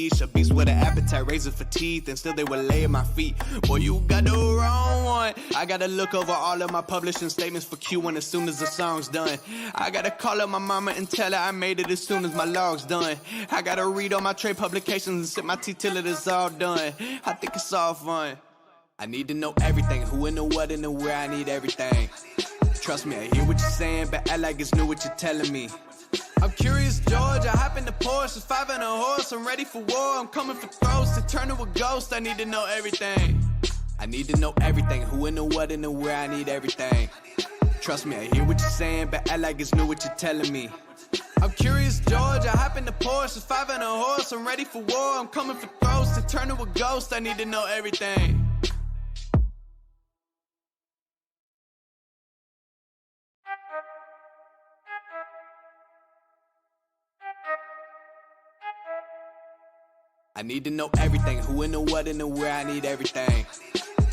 A beast with an appetite, razor for teeth, and still they would lay at my feet. Boy, you got the wrong one. I gotta look over all of my publishing statements for Q1 as soon as the song's done. I gotta call up my mama and tell her I made it as soon as my log's done. I gotta read all my trade publications and sip my tea till it is all done. I think it's all fun. I need to know everything, who and the what and the where, I need everything. Trust me, I hear what you're saying, but act like it's new what you're telling me. I'm curious, George, I hop in the Porsche, it's 5 and a horse, I'm ready for war, I'm coming for throats, to turn to a ghost, I need to know everything. I need to know everything, who and the what and the where, I need everything. Trust me, I hear what you're saying, but act like it's new what you're telling me. I'm curious, George, I hop in the Porsche, it's 5 and a horse, I'm ready for war, I'm coming for throats, to turn to a ghost, I need to know everything. I need to know everything, who and the what and the where, I need everything.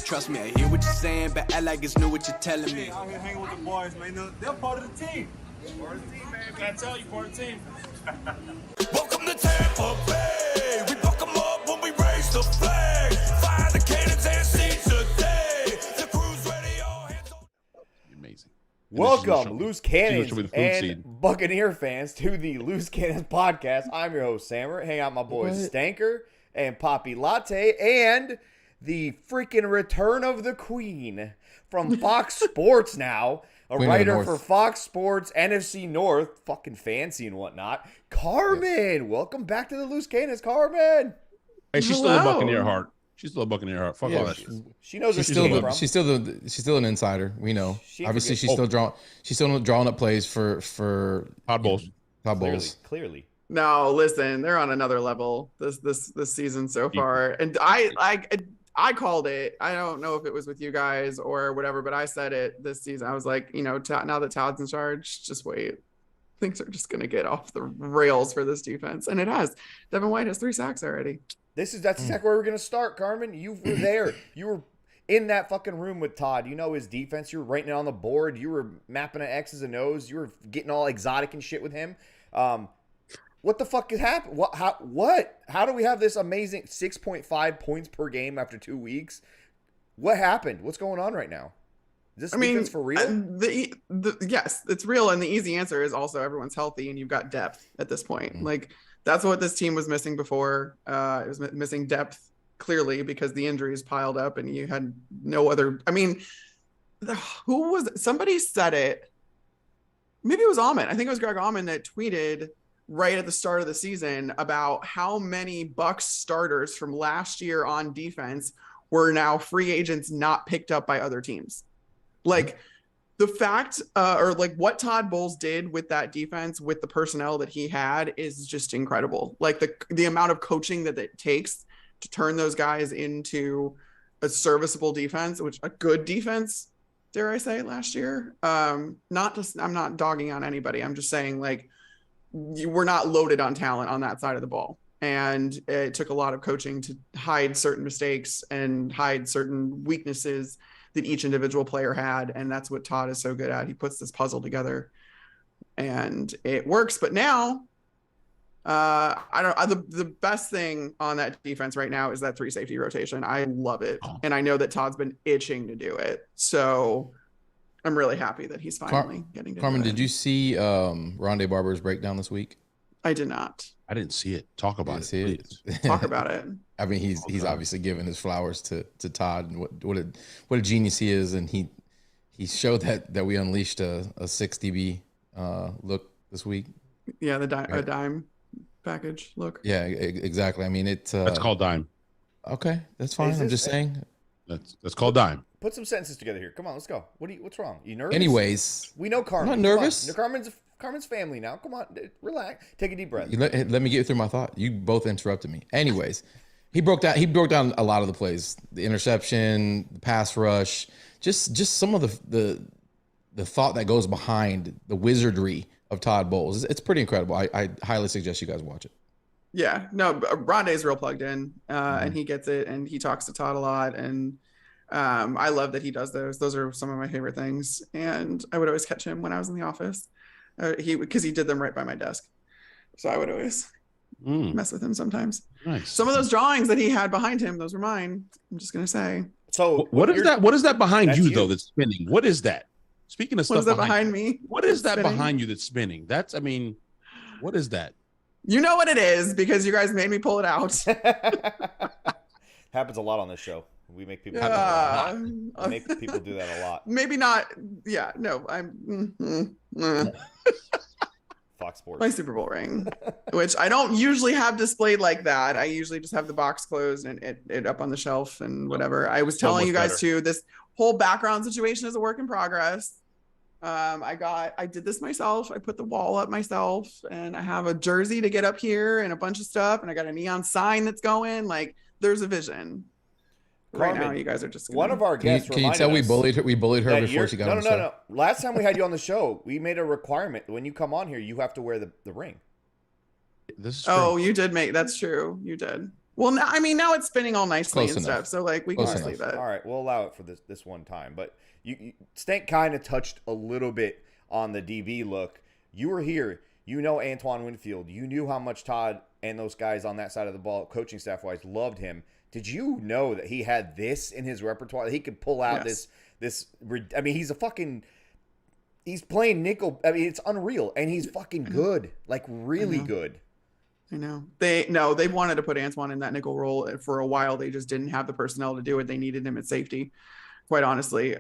Trust me, I hear what you're saying, but act like it's new what you're telling me. Out here hanging with the boys, man. They're part of the team. Part of the team, man. Gotta tell you, part of the team. Welcome to Tampa Bay. We fuck them up when we raise the flag. Fire the cannons and seize the day. The crew's ready, all hands on. Amazing. Welcome, Loose Cannons with and seed. Buccaneer fans, to the Loose Cannons podcast. I'm your host, Sammer. Hang out my boys, Stanker and Poppy Latte, and the freaking return of the Queen from Fox Sports now. A writer for Fox Sports, NFC North, fucking fancy and whatnot. Carmen, welcome back to the Loose Cannons, Carmen. Hey, she's still a Buccaneer heart. She's still a Buccaneer heart. Fuck all that shit. She knows where she came from. She's still an insider. We know. Obviously, she's still drawing up plays for Todd Bowles. Todd Bowles. Clearly. No, listen, they're on another level this season so far, and I called it. I don't know if it was with you guys or whatever, but I said it this season. I was like, now that Todd's in charge, just wait. Things are just gonna get off the rails for this defense, and it has. Devin White has 3 sacks already. That's exactly where we're gonna start, Carmen. You were there. You were in that fucking room with Todd. You know his defense. You were writing it on the board. You were mapping out X's and O's. You were getting all exotic and shit with him. What the fuck is happening? What? How do we have this amazing 6.5 points per game after 2 weeks? What happened? What's going on right now? Is this defense for real? Yes, it's real, and the easy answer is also everyone's healthy and you've got depth at this point. Like, that's what this team was missing before. It was missing depth, clearly, because the injuries piled up and you had no other. I mean, who was it? Somebody said it. Maybe it was Ahmed. I think it was Greg Ahmed that tweeted right at the start of the season about how many Bucs starters from last year on defense were now free agents not picked up by other teams. Like, the fact or like what Todd Bowles did with that defense, with the personnel that he had, is just incredible. Like the amount of coaching that it takes to turn those guys into a serviceable defense, which a good defense, dare I say, last year. I'm not dogging on anybody. I'm just saying, like, you were not loaded on talent on that side of the ball. And it took a lot of coaching to hide certain mistakes and hide certain weaknesses that each individual player had. And that's what Todd is so good at. He puts this puzzle together and it works. But now, the best thing on that defense right now is that 3 safety rotation. I love it. And I know that Todd's been itching to do it. So I'm really happy that he's finally getting to Carmen, do it. did you see Rondé Barber's breakdown this week? I did not. I didn't see it. Talk about it, please. Talk about it. I mean, he's obviously given his flowers to Todd and what a genius he is, and he showed that we unleashed a 6 DB look this week. Yeah, a dime package look. Yeah, exactly. I mean, that's called dime. Okay, that's fine. I'm just saying. That's called dime. Put some sentences together here. Come on, let's go. What's wrong? You nervous? Anyways, we know Carmen. I'm not nervous. Carmen's family now. Come on, relax. Take a deep breath. Let me get through my thought. You both interrupted me. Anyways, he broke down a lot of the plays, the interception, the pass rush, just some of the thought that goes behind the wizardry of Todd Bowles. It's pretty incredible. I highly suggest you guys watch it. Yeah, no, Rondé's real plugged in, and he gets it, and he talks to Todd a lot, and I love that he does those. Those are some of my favorite things, and I would always catch him when I was in the office, because he did them right by my desk, so I would always mess with him sometimes. Nice. Some of those drawings that he had behind him, those were mine. I'm just gonna say. So What is that? What is that behind That's you, you. though? That's spinning. What is that? Speaking of What stuff is that behind me? What is that Spinning? behind you that's spinning? That's, I mean, what is that? You know what it is because you guys made me pull it out. happens a lot on this show. We make people we make people do that a lot. Maybe not. Yeah, no, I'm Fox Sports. my Super Bowl ring, which I don't usually have displayed like that. I usually just have the box closed and it up on the shelf and whatever. I was telling you guys too, this whole background situation is a work in progress. I did this myself. I put the wall up myself, and I have a jersey to get up here and a bunch of stuff, and I got a neon sign that's going. Like, there's a vision. Carmen, right now, you guys are just one of our guests. Can you tell we bullied her before she got on the show? No. Last time we had you on the show, we made a requirement. When you come on here, you have to wear the ring. This is true. Oh, you did make that's true. You did. Well, now, I mean, now it's spinning all nicely Close and enough. stuff. So like we can Close just leave it. All right, we'll allow it for this one time. But Stank kind of touched a little bit on the DB look. You were here. You know Antoine Winfield. You knew how much Todd and those guys on that side of the ball, coaching staff-wise, loved him. Did you know that he had this in his repertoire? That he could pull out this. I mean, he's playing nickel. I mean, it's unreal, and he's fucking good, like really good. I know. They wanted to put Antoine in that nickel role for a while. They just didn't have the personnel to do it. They needed him at safety, quite honestly.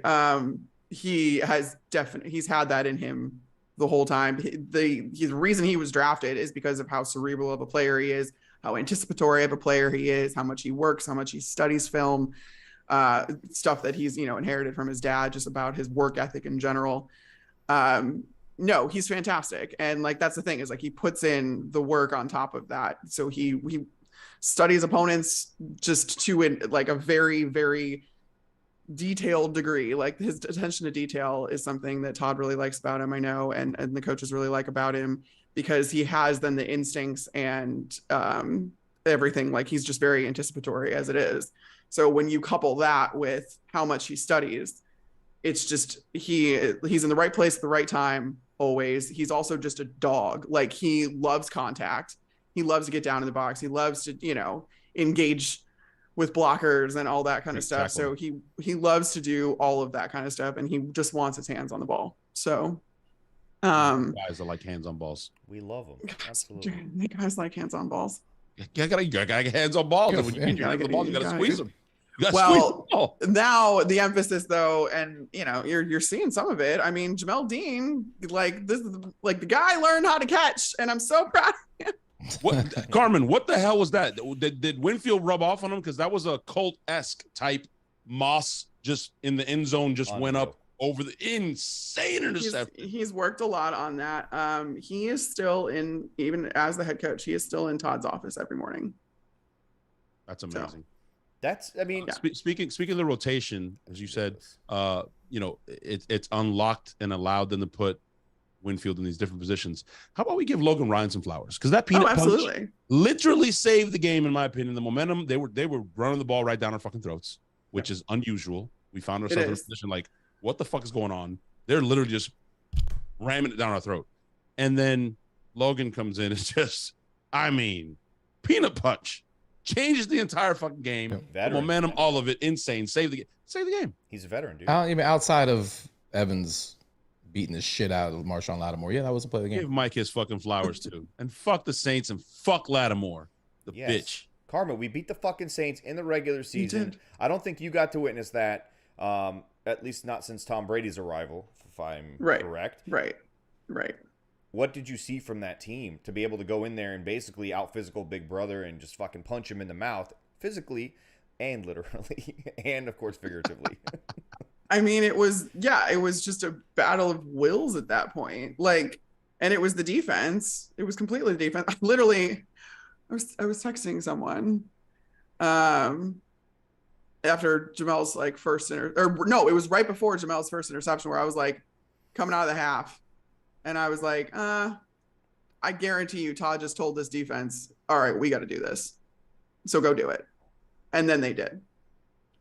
He's had that in him the whole time. The reason he was drafted is because of how cerebral of a player he is, how anticipatory of a player he is, how much he works, how much he studies film, stuff that he's, inherited from his dad, just about his work ethic in general. No, he's fantastic. And like, that's the thing is like, he puts in the work on top of that. So he studies opponents just to like a very, very detailed degree. Like his attention to detail is something that Todd really likes about him, I know. And the coaches really like about him because he has then the instincts and everything. Like he's just very anticipatory as it is. So when you couple that with how much he studies, it's just, he's in the right place at the right time. Always. He's also just a dog. Like he loves contact. He loves to get down in the box. He loves to, engage with blockers and all that kind of stuff. So he loves to do all of that kind of stuff, and he just wants his hands on the ball. So guys that like hands on balls. We love them. Absolutely. Guys like hands on balls. You gotta get hands on balls. And when you get your hands on the ball, you gotta squeeze them. Well, now the emphasis though, and you're seeing some of it. I mean, Jamel Dean, like this is like the guy learned how to catch, and I'm so proud of him. What, Carmen? What the hell was that? Did Winfield rub off on him? Because that was a Colt-esque type Moss just in the end zone, just went up over the insane interception. He's worked a lot on that. He is still even as the head coach, he is still in Todd's office every morning. That's amazing. Speaking of the rotation, as you said, it's unlocked and allowed them to put Winfield in these different positions. How about we give Logan Ryan some flowers? Because that peanut punch literally saved the game, in my opinion. The momentum, they were running the ball right down our fucking throats, which is unusual. We found ourselves in a position like, what the fuck is going on? They're literally just ramming it down our throat. And then Logan comes in and just, peanut punch. Changes the entire fucking game. The momentum, all of it, insane. Save the game. He's a veteran, dude. Even outside of Evans beating the shit out of Marshawn Lattimore, that was a play of the game. Give Mike his fucking flowers too, and fuck the Saints and fuck Lattimore, bitch. Carmen, we beat the fucking Saints in the regular season. I don't think you got to witness that, at least not since Tom Brady's arrival, if I'm correct. Right. What did you see from that team to be able to go in there and basically out-physical Big Brother and just fucking punch him in the mouth, physically and literally, and of course figuratively? I mean, it was just a battle of wills at that point. Like, and it was the defense. It was completely the defense. I was texting someone after Jamel's like first it was right before Jamel's first interception where I was like coming out of the half. And I was like, I guarantee you, Todd just told this defense, all right, we got to do this. So go do it. And then they did.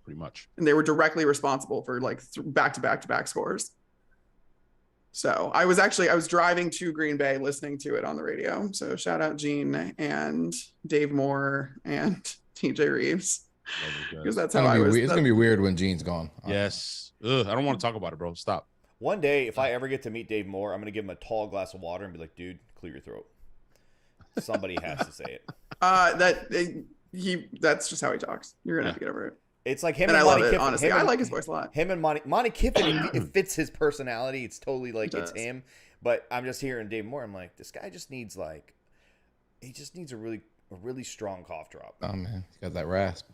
Pretty much. And they were directly responsible for like back-to-back-to-back scores. So I was driving to Green Bay listening to it on the radio. So shout out Gene and Dave Moore and TJ Reeves. Because that's how I was. It's gonna be weird when Gene's gone. Yes. Ugh, I don't want to talk about it, bro. Stop. One day, if I ever get to meet Dave Moore, I'm gonna give him a tall glass of water and be like, "Dude, clear your throat." Somebody has to say it. That's just how he talks. You're gonna have to get over it. It's like him and and I love Monty it, Kiffin. honestly. I like his voice a lot. Him and Monty Kiffin, it fits his personality. It's totally like it's him. But I'm just hearing Dave Moore. I'm like, this guy just needs a really strong cough drop. Oh man, he's got that rasp.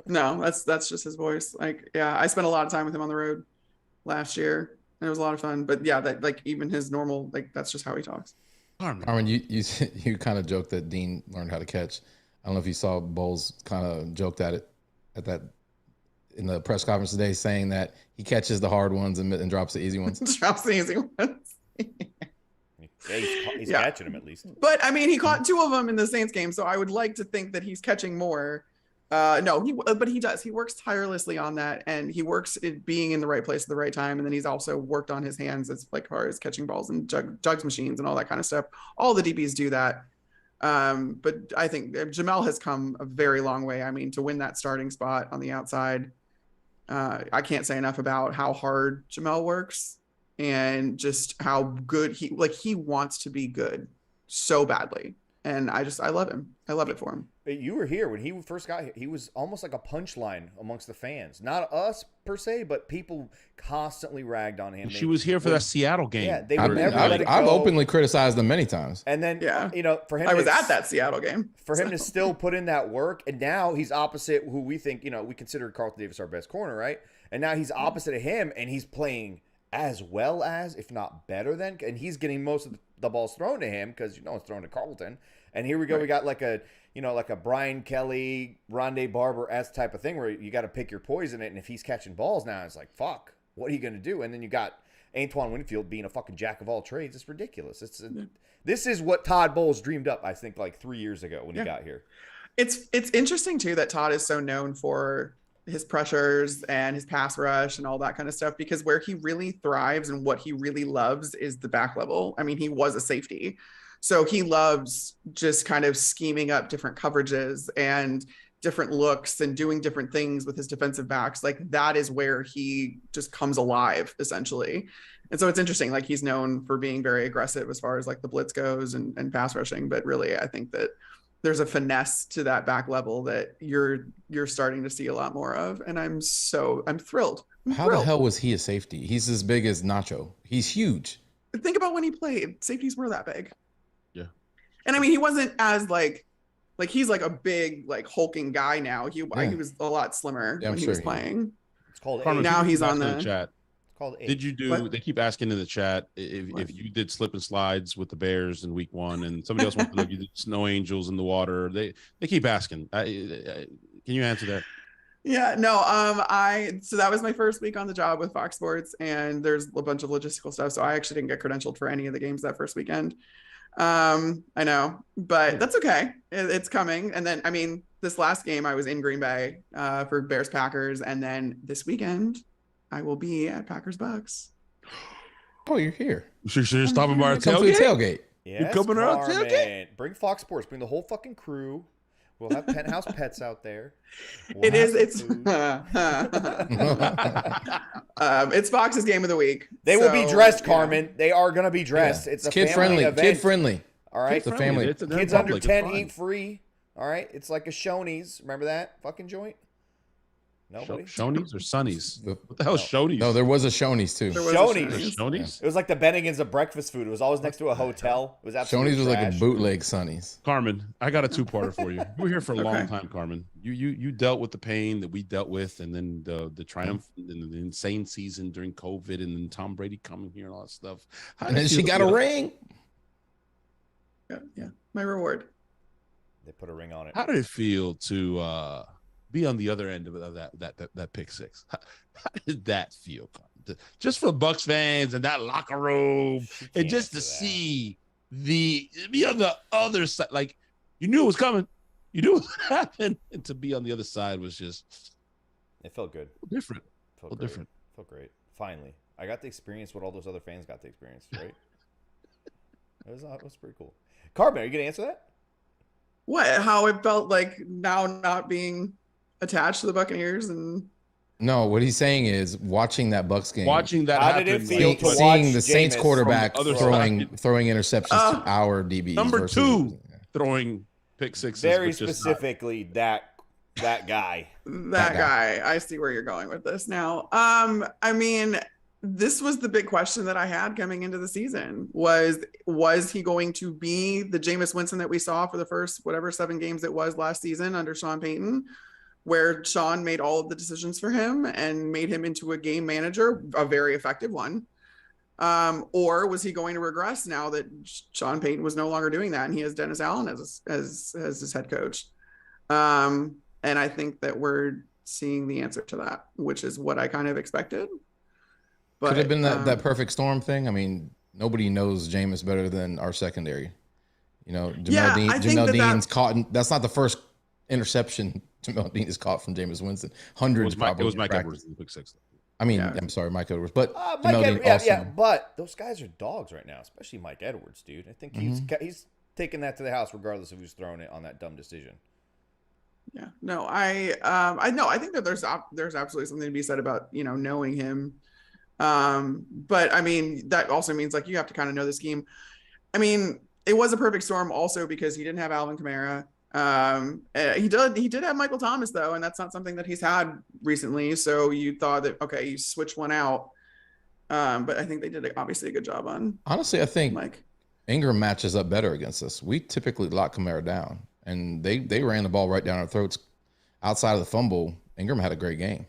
No, that's just his voice. Like, yeah, I spent a lot of time with him on the road last year, and it was a lot of fun. But yeah, that like even his normal, like that's just how he talks. Carmen, you kind of joked that Dean learned how to catch. I don't know if you saw Bowles kind of joked at that in the press conference today, saying that he catches the hard ones and drops the easy ones. Drops the easy ones. Yeah, he's catching them at least. But I mean, he caught 2 of them in the Saints game, so I would like to think that he's catching more. But he does. He works tirelessly on that, and he works at being in the right place at the right time. And then he's also worked on his hands as like far as catching balls and jugs machines and all that kind of stuff. All the DBs do that. But I think Jamel has come a very long way. I mean, to win that starting spot on the outside, I can't say enough about how hard Jamel works and just how good he wants to be good so badly. And I love him. I love it for him. You were here when he first got here. He was almost like a punchline amongst the fans. Not us per se, but people constantly ragged on him. She was here for that Seattle game. Yeah, they would never let it go. I've openly criticized them many times. And then, for him, I was at that Seattle game. For him to still put in that work, and now he's opposite who we think, we consider Carlton Davis our best corner, right? And now he's opposite of him, and he's playing as well as, if not better than, and he's getting most of the balls thrown to him because it's thrown to Carlton. And here we go, we got like a Brian Kelly, Rondé Barber-esque type of thing where you got to pick your poison. And if he's catching balls now, it's like, fuck, what are you going to do? And then you got Antoine Winfield being a fucking jack of all trades. It's ridiculous. This is what Todd Bowles dreamed up, I think, like 3 years ago when he got here. It's interesting, too, that Todd is so known for his pressures and his pass rush and all that kind of stuff, because where he really thrives and what he really loves is the back level. I mean, he was a safety. So he loves just kind of scheming up different coverages and different looks and doing different things with his defensive backs. Like that is where he just comes alive, essentially. And so it's interesting. Like he's known for being very aggressive as far as like the blitz goes and pass rushing. But really, I think that there's a finesse to that back level that you're starting to see a lot more of. And I'm thrilled. How the hell was he a safety? He's as big as Nacho. He's huge. Think about when he played. Safeties were that big. Yeah. And I mean, he wasn't as like he's like a big, like hulking guy now. He was a lot slimmer when he was playing. It's called Carmen, age. Now he's on the chat. It's called age. Did you do? They keep asking in the chat if you did slip and slides with the Bears in Week 1, and somebody else wants to know if you did snow angels in the water. They keep asking. Can you answer that? Yeah, no. So that was my first week on the job with Fox Sports, and there's a bunch of logistical stuff. So I actually didn't get credentialed for any of the games that first weekend. I know, but that's okay. It's coming. And then, I mean, this last game I was in Green Bay for Bears Packers, and then this weekend I will be at Packers Bucs. Oh, you're here. So you're stopping by our Come to the tailgate. Yes, You're coming out tailgate. Bring Fox Sports. Bring the whole fucking crew. We'll have penthouse pets out there. It's Fox's game of the week. They will be dressed, Carmen. They are going to be dressed. Yeah. It's a kid family friendly. event. Kid friendly. All right. It's a family. Kids under 10 eat free. All right. It's like a Shoney's. Remember that fucking joint? Nobody. Shoney's or Sonny's? What the hell is Shoney's? No, there was a Shoney's too. Shoney's? It was like the Bennigan's of breakfast food. It was always next to a hotel. It was absolutely Shoney's was trash. like a bootleg Sonny's. Carmen, I got a two-parter for you. We're here for a long time, Carmen. You dealt with the pain that we dealt with, and then the triumph and the insane season during COVID, and then Tom Brady coming here and all that stuff. And then she got a ring. Yeah, my reward. They put a ring on it. How did it feel to be on the other end of that pick six? How did that feel? Just for Bucs fans and that locker room, and just to see be on the other side, like you knew it was coming, you knew it would happen, and to be on the other side was just it felt good. Different. Felt different. Felt great. Finally, I got the experience what all those other fans got the experience, right? It was pretty cool. Carmen, are you gonna answer that? What? How it felt like now not being attached to the Buccaneers and. No, what he's saying is watching that Bucs game. Watching that How happen. did it feel to seeing watch the Saints Jameis quarterback from the other throwing interceptions to our DBs. Number 2 throwing pick sixes. Very specifically that guy. That guy. I see where you're going with this now. I mean, this was the big question that I had coming into the season was he going to be the Jameis Winston that we saw for the first, 7 games it was last season under Sean Payton, where Sean made all of the decisions for him and made him into a game manager, a very effective one. Or was he going to regress now that Sean Payton was no longer doing that and he has Dennis Allen as his head coach? And I think that we're seeing the answer to that, which is what I kind of expected. But could have been that perfect storm thing. I mean, nobody knows Jameis better than our secondary. You know, Jamel Dean's caught. That's not the first interception Jamel Dean is caught from Jameis Winston. Hundreds probably. It was Mike Edwards in the pick six. I mean, I'm sorry, Mike Edwards, but but those guys are dogs right now, especially Mike Edwards, dude. I think he's taking that to the house regardless of who's throwing it on that dumb decision. Yeah, no, I think that there's absolutely something to be said about knowing him, but I mean that also means like you have to kind of know the scheme. I mean, it was a perfect storm also because he didn't have Alvin Kamara. He did have Michael Thomas though, and that's not something that he's had recently. So you thought that okay, you switched one out, but I think they did obviously a good job on. Honestly, I think Ingram matches up better against us. We typically lock Kamara down, and they ran the ball right down our throats. Outside of the fumble, Ingram had a great game.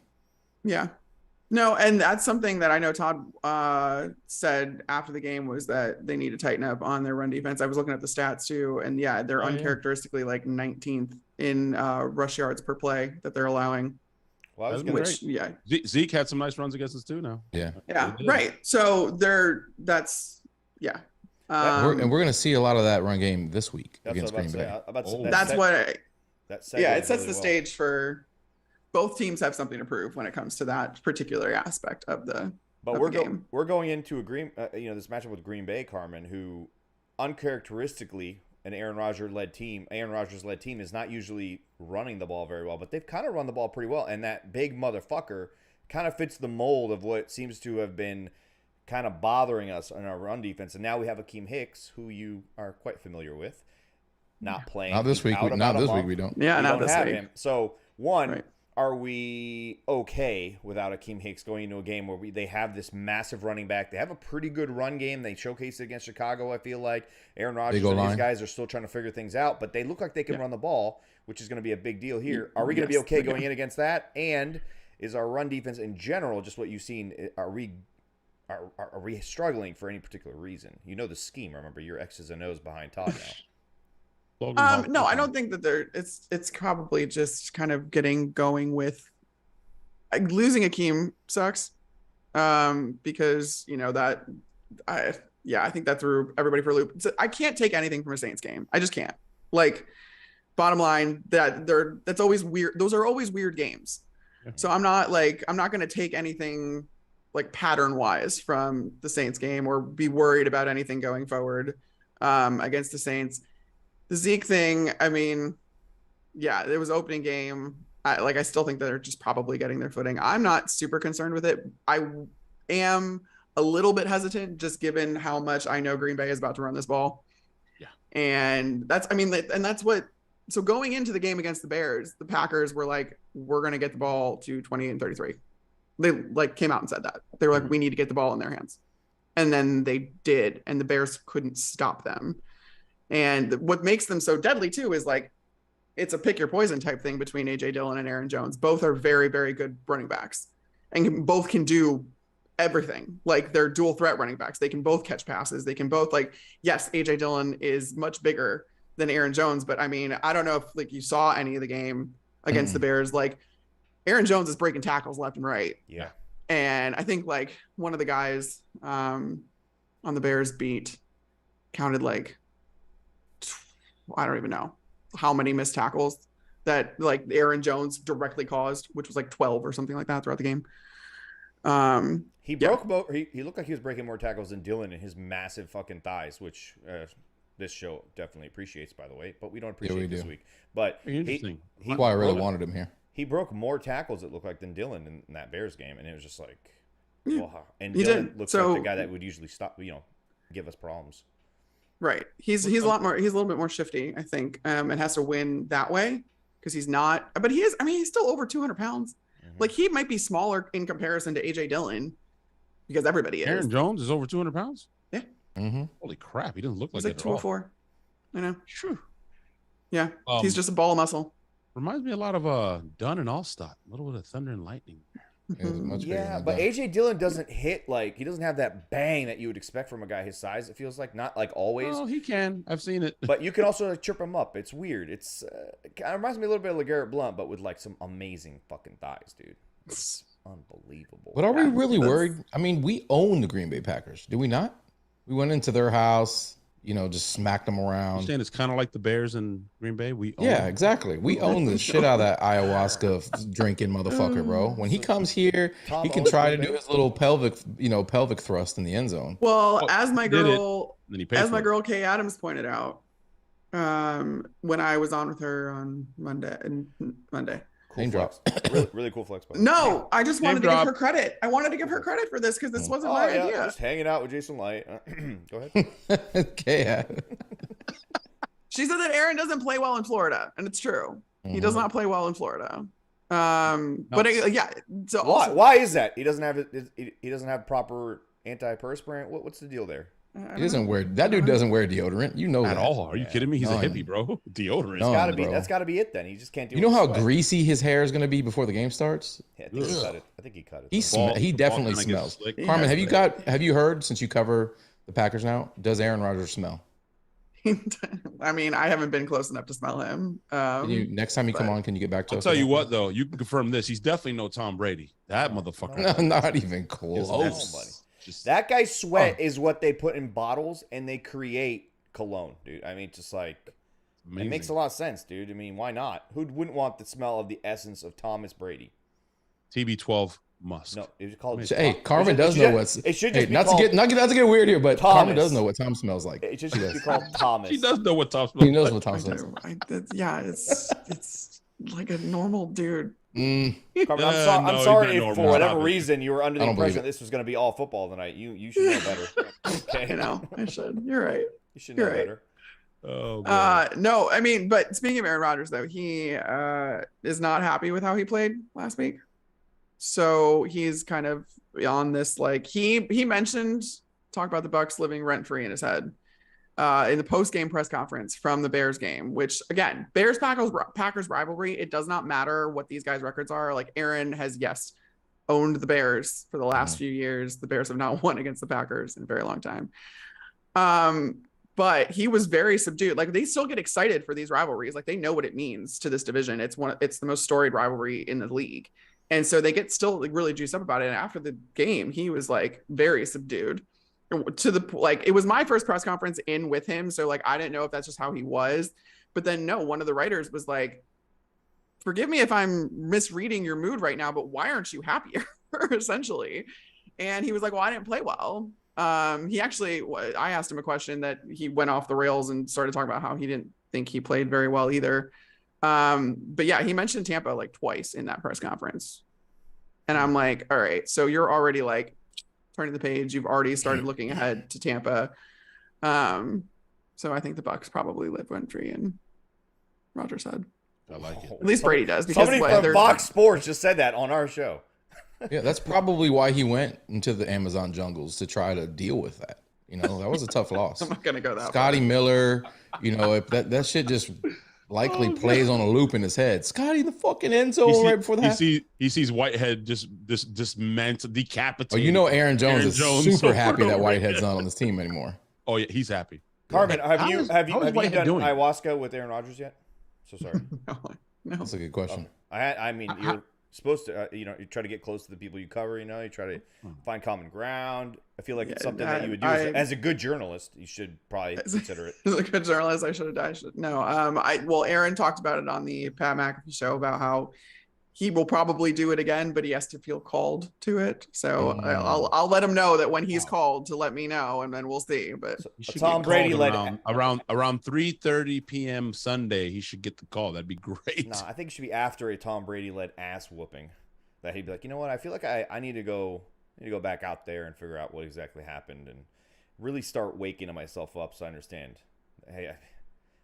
Yeah. No, and that's something that I know Todd said after the game was that they need to tighten up on their run defense. I was looking at the stats too, and yeah, they're uncharacteristically like 19th in rush yards per play that they're allowing. Well, Zeke had some nice runs against us too now. Yeah, right. So we're going to see a lot of that run game this week against Green Bay. It sets the stage for both teams have something to prove when it comes to that particular aspect of the game. We're going into this matchup with Green Bay, Carmen, who uncharacteristically an Aaron Rodgers led team is not usually running the ball very well, but they've kind of run the ball pretty well, and that big motherfucker kind of fits the mold of what seems to have been kind of bothering us in our run defense. And now we have Akeem Hicks, who you are quite familiar with, not playing. Not this week. We don't. Yeah, not this week. Him. So are we okay without Akeem Hicks going into a game where they have this massive running back? They have a pretty good run game. They showcased it against Chicago, I feel like. Aaron Rodgers and these guys are still trying to figure things out, but they look like they can run the ball, which is going to be a big deal here. Are we going to be okay going in against that? And is our run defense in general, just what you've seen, are we struggling for any particular reason? You know the scheme. Remember, your X's and O's behind Todd now. No, I don't think that it's probably just kind of getting going with losing Akeem sucks. Because I think that threw everybody for a loop. So I can't take anything from a Saints game. I just can't. Like, bottom line, that's always weird. Those are always weird games. So I'm not going to take anything like pattern wise from the Saints game or be worried about anything going forward against the Saints. The Zeke thing, I mean, yeah, it was opening game. I still think that they're just probably getting their footing. I'm not super concerned with it. I am a little bit hesitant just given how much I know Green Bay is about to run this ball. Yeah. And so going into the game against the Bears, the Packers were like, we're going to get the ball to 28 and 33. They came out and said that. They were like, we need to get the ball in their hands. And then they did, and the Bears couldn't stop them. And what makes them so deadly too is like it's a pick your poison type thing between AJ Dillon and Aaron Jones. Both are very, very good running backs and both can do everything. Like they're dual threat running backs. They can both catch passes. They can both yes, AJ Dillon is much bigger than Aaron Jones, but I mean, I don't know if you saw any of the game against the Bears. Aaron Jones is breaking tackles left and right. Yeah. And I think one of the guys on the Bears beat counted I don't even know how many missed tackles that Aaron Jones directly caused, which was 12 or something like that throughout the game. He broke more. He looked like he was breaking more tackles than Dylan in his massive fucking thighs, which this show definitely appreciates, by the way. But we don't appreciate this week. But interesting. That's why I really wanted him here. He broke more tackles, it looked like, than Dylan in that Bears game, and it was just like, well, and he Dylan looks like the guy that would usually stop, give us problems. Right. He's a lot more. He's a little bit more shifty, I think, and has to win that way because he's not. But he is. I mean, he's still over 200 pounds. Mm-hmm. Like he might be smaller in comparison to AJ Dillon because everybody is. Aaron Jones is over 200 pounds. Yeah. Mm-hmm. Holy crap! He doesn't look like he's like 204. I know. True. Yeah. He's just a ball of muscle. Reminds me a lot of Dunn and Allstott. A little bit of Thunder and Lightning. Yeah, but AJ Dillon doesn't hit like he doesn't have that bang that you would expect from a guy his size. It feels like not like always. Oh, he can. I've seen it. But you can also like, chirp him up. It's weird. It reminds me a little bit of LeGarrette Blount, but with like some amazing fucking thighs, dude. It's unbelievable. But are we really worried? I mean, we own the Green Bay Packers, do we not? We went into their house. Just smacked them around. You're saying it's kind of like the Bears in Green Bay? Exactly. We own the shit out of that ayahuasca drinking motherfucker, bro. When he comes here, he can try to do his little pelvic thrust in the end zone. Well, as my girl Kay Adams pointed out, when I was on with her on Monday. Cool flex. really cool flex. No, I just wanted to give her credit. I wanted to give her credit for this because this wasn't my idea. Just hanging out with Jason Light. Go ahead. Okay. She said that Aaron doesn't play well in Florida, and it's true. He does not play well in Florida. But yeah. So why is that? He doesn't have proper antiperspirant. What's the deal there? He doesn't wear that. Dude doesn't wear deodorant. You know at that. all? Are you kidding me? He's a hippie, bro. Deodorant. That's got to be it. Then he just can't do. You know how greasy his hair is going to be before the game starts? Yeah, I think he cut it. He definitely smells. Carmen, have you heard since you cover the Packers now? Does Aaron Rodgers smell? I mean, I haven't been close enough to smell him. Next time you come on, can you get back to us? I'll tell you what, though, you can confirm this. He's definitely no Tom Brady. That motherfucker. Not even close. That guy's sweat is what they put in bottles and they create cologne, dude. I mean, just like it makes a lot of sense, dude. I mean, why not? Who wouldn't want the smell of the essence of Thomas Brady? TB12 Musk. No, it was called. Hey, Carmen does know what's. It should just be not called, to get weird here, but Thomas. Carmen does know what Tom smells like. It should be called Thomas. She does know what Tom smells like. He knows what Tom smells like. Yeah, it's like a normal dude. Carmen, I'm sorry if for whatever reason you were under the impression that this was going to be all football tonight. You should know better. Okay, I should. You're right. You should know better. Oh, no, I mean, but speaking of Aaron Rodgers, though, he is not happy with how he played last week. So he's kind of on this, like he talked about the Bucs living rent free in his head in the post game press conference from the Bears game, which again, Packers rivalry. It does not matter what these guys' records are. Like Aaron has owned the Bears for the last few years. The Bears have not won against the Packers in a very long time. But he was very subdued. Like they still get excited for these rivalries. Like they know what it means to this division. It's the most storied rivalry in the league. And so they get still like really juiced up about it. And after the game, he was like very subdued to the like, it was my first press conference in with him. So like, I didn't know if that's just how he was, but then no, one of the writers was like, forgive me if I'm misreading your mood right now, but why aren't you happier essentially? And he was like, well, I didn't play well. I asked him a question that he went off the rails and started talking about how he didn't think he played very well either. But yeah, he mentioned Tampa like twice in that press conference. And I'm like, all right, so you're already like turning the page. You've already started looking ahead to Tampa. So I think the Bucs probably live rent free in Rodgers' head. I like it. At least Brady does. Because somebody from Fox Sports just said that on our show. Yeah, that's probably why he went into the Amazon jungles to try to deal with that. That was a tough loss. I'm not gonna go that Scotty Miller, if that shit just likely plays on a loop in his head. Scotty in the fucking end zone right before that. He sees Whitehead just decapitated. Aaron Jones is super happy that Whitehead's not on this team anymore. Oh yeah, he's happy. Carmen, have you done ayahuasca with Aaron Rodgers yet? So sorry. No. That's a good question. Okay. I mean, you're supposed to, you try to get close to the people you cover. You try to find common ground. I feel like it's something that you would do as a good journalist. You should probably consider it. As a good journalist, I should have died. No. Aaron talked about it on the Pat McAfee show about how he will probably do it again, but he has to feel called to it. So I'll let him know that when he's called to let me know, and then we'll see. But Tom Brady led around 3:30 p.m. Sunday. He should get the call. That'd be great. Nah, I think it should be after a Tom Brady led ass whooping. That he'd be like, you know what? I feel like I need to go back out there and figure out what exactly happened and really start waking myself up so I understand. Hey,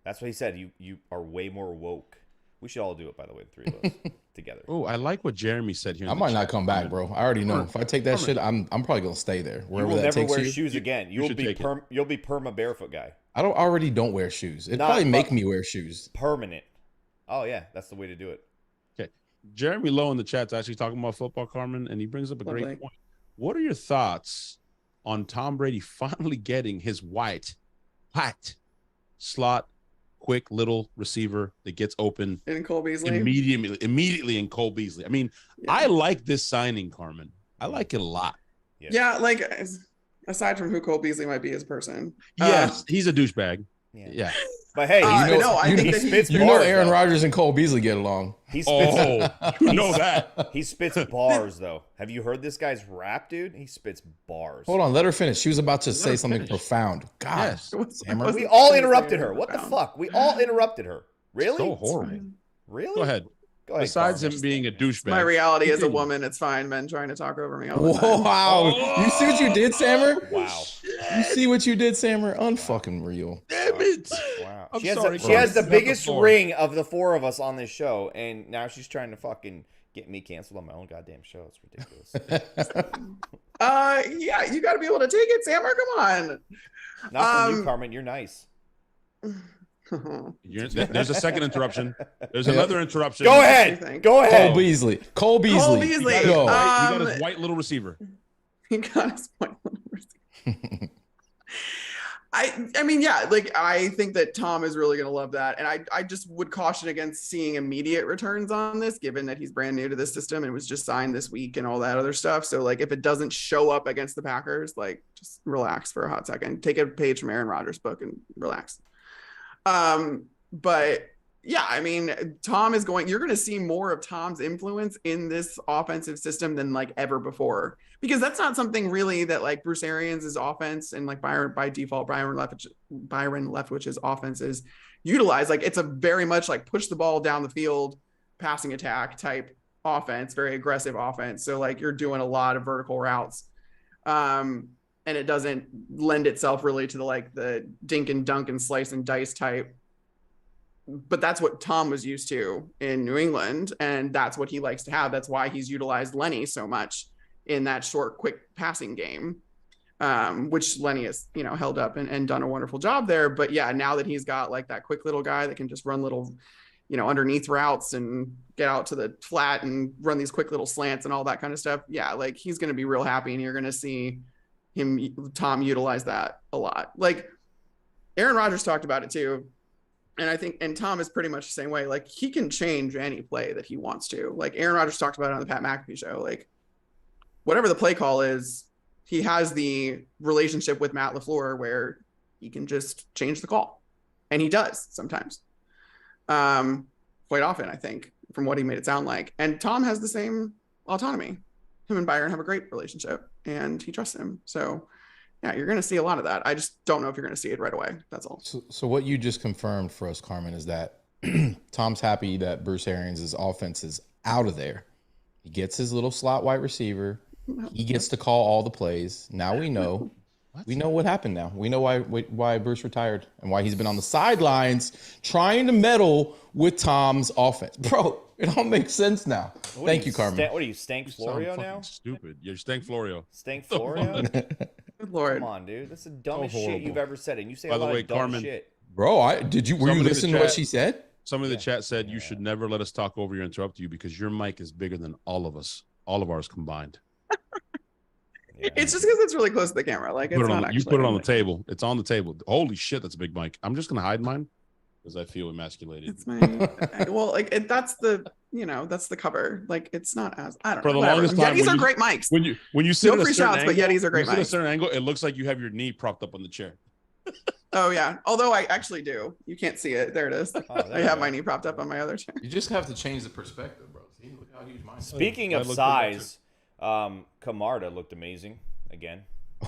that's what he said. You are way more woke. We should all do it, by the way, the three of us together. Oh, I like what Jeremy said here. I might not come back, bro. I already know. If I take that shit, I'm probably gonna stay there. Wherever you will that never takes wear you. shoes again. You'll be perma barefoot guy. I already don't wear shoes. It probably make me wear shoes. Permanent. Oh yeah, that's the way to do it. Okay, Jeremy Lowe in the chat's actually talking about football, Carmen, and he brings up a great point. What are your thoughts on Tom Brady finally getting his white slot? Quick little receiver that gets open in Cole Beasley immediately in Cole Beasley. I mean, I like this signing, Carmen. I like it a lot. Yeah, like aside from who Cole Beasley might be as a person. Yes, he's a douchebag. Yeah. But hey, I think that spits you bars, know Aaron though. Rodgers and Cole Beasley get along. He spits, you know that. He spits bars, though. Have you heard this guy's rap, dude? He spits bars. Hold on, let her finish. She was about to say something profound. God, yes. We all interrupted her. What the fuck? We all interrupted her. Really? So horrible. Really? Go ahead. Besides him being a douchebag. My reality as a woman, it's fine. Men trying to talk over me all the time. Wow. You see what you did, Sammer? Wow. You see what you did, Sammer? Unfucking real. Damn it. Wow. I'm She has, sorry, she has the Carmen. biggest ring of the four of us on this show, and now she's trying to fucking get me canceled on my own goddamn show. It's ridiculous. Yeah, you got to be able to take it, Sammer. Come on. Not from you, Carmen. You're nice. There's a second interruption. There's another interruption. Go ahead. Go ahead. Cole Beasley. Go. He got his white little receiver. He got his white little receiver. I mean, yeah, like I think that Tom is really going to love that. And I just would caution against seeing immediate returns on this, given that he's brand new to this system and was just signed this week and all that other stuff. So like, if it doesn't show up against the Packers, like just relax for a hot second, take a page from Aaron Rodgers' book and relax. But yeah, I mean, you're going to see more of Tom's influence in this offensive system than like ever before, because that's not something really that like Bruce Arians' offense and like Byron Leftwich's offense is utilized. Like it's a very much like push the ball down the field, passing attack type offense, very aggressive offense. So like you're doing a lot of vertical routes. And it doesn't lend itself really to the dink and dunk and slice and dice type. But that's what Tom was used to in New England, and that's what he likes to have. That's why he's utilized Lenny so much in that short, quick passing game, which Lenny has, held up and done a wonderful job there. But yeah, now that he's got like that quick little guy that can just run little, underneath routes and get out to the flat and run these quick little slants and all that kind of stuff. Yeah, like he's going to be real happy, and you're going to see Tom utilize that a lot. Like Aaron Rodgers talked about it too. And I think, and Tom is pretty much the same way. Like he can change any play that he wants to. Like Aaron Rodgers talked about it on the Pat McAfee show. Like whatever the play call is, he has the relationship with Matt LaFleur where he can just change the call. And he does sometimes. Quite often, I think, from what he made it sound like. And Tom has the same autonomy. Him and Byron have a great relationship and he trusts him. So yeah, you're going to see a lot of that. I just don't know if you're going to see it right away. That's all. So what you just confirmed for us, Carmen, is that Tom's happy that Bruce Arians' offense is out of there. He gets his little slot wide receiver. He gets to call all the plays. Now we know. We know what happened now. We know why Bruce retired and why he's been on the sidelines trying to meddle with Tom's offense. Bro, it all makes sense now. Thank you, Carmen. What are you, Stank Florio now? Stupid. You're Stank Florio. Stank Florio? Good Lord. Come on, dude. That's the dumbest shit you've ever said. And you say a lot of dumb Carmen, shit. Bro, were you listening to what she said? Somebody in the chat said you should never let us talk over you or interrupt you because your mic is bigger than all of ours combined. Yeah. It's just because it's really close to the camera. Like it's not actually. You put it on the table. It's on the table. Holy shit, that's a big mic. I'm just gonna hide mine because I feel emasculated. It's my well, like that's the that's the cover. Like it's not as I don't know. For the longest time, Yetis are great mics. When you sit no at free a certain shots, angle, but Yetis are great mics. At a mics. certain angle, it looks like you have your knee propped up on the chair. Oh yeah. Although I actually do. You can't see it. There it is. Oh, I have my knee propped up on my other chair. You just have to change the perspective, bro. Speaking of size, Camarda looked amazing again.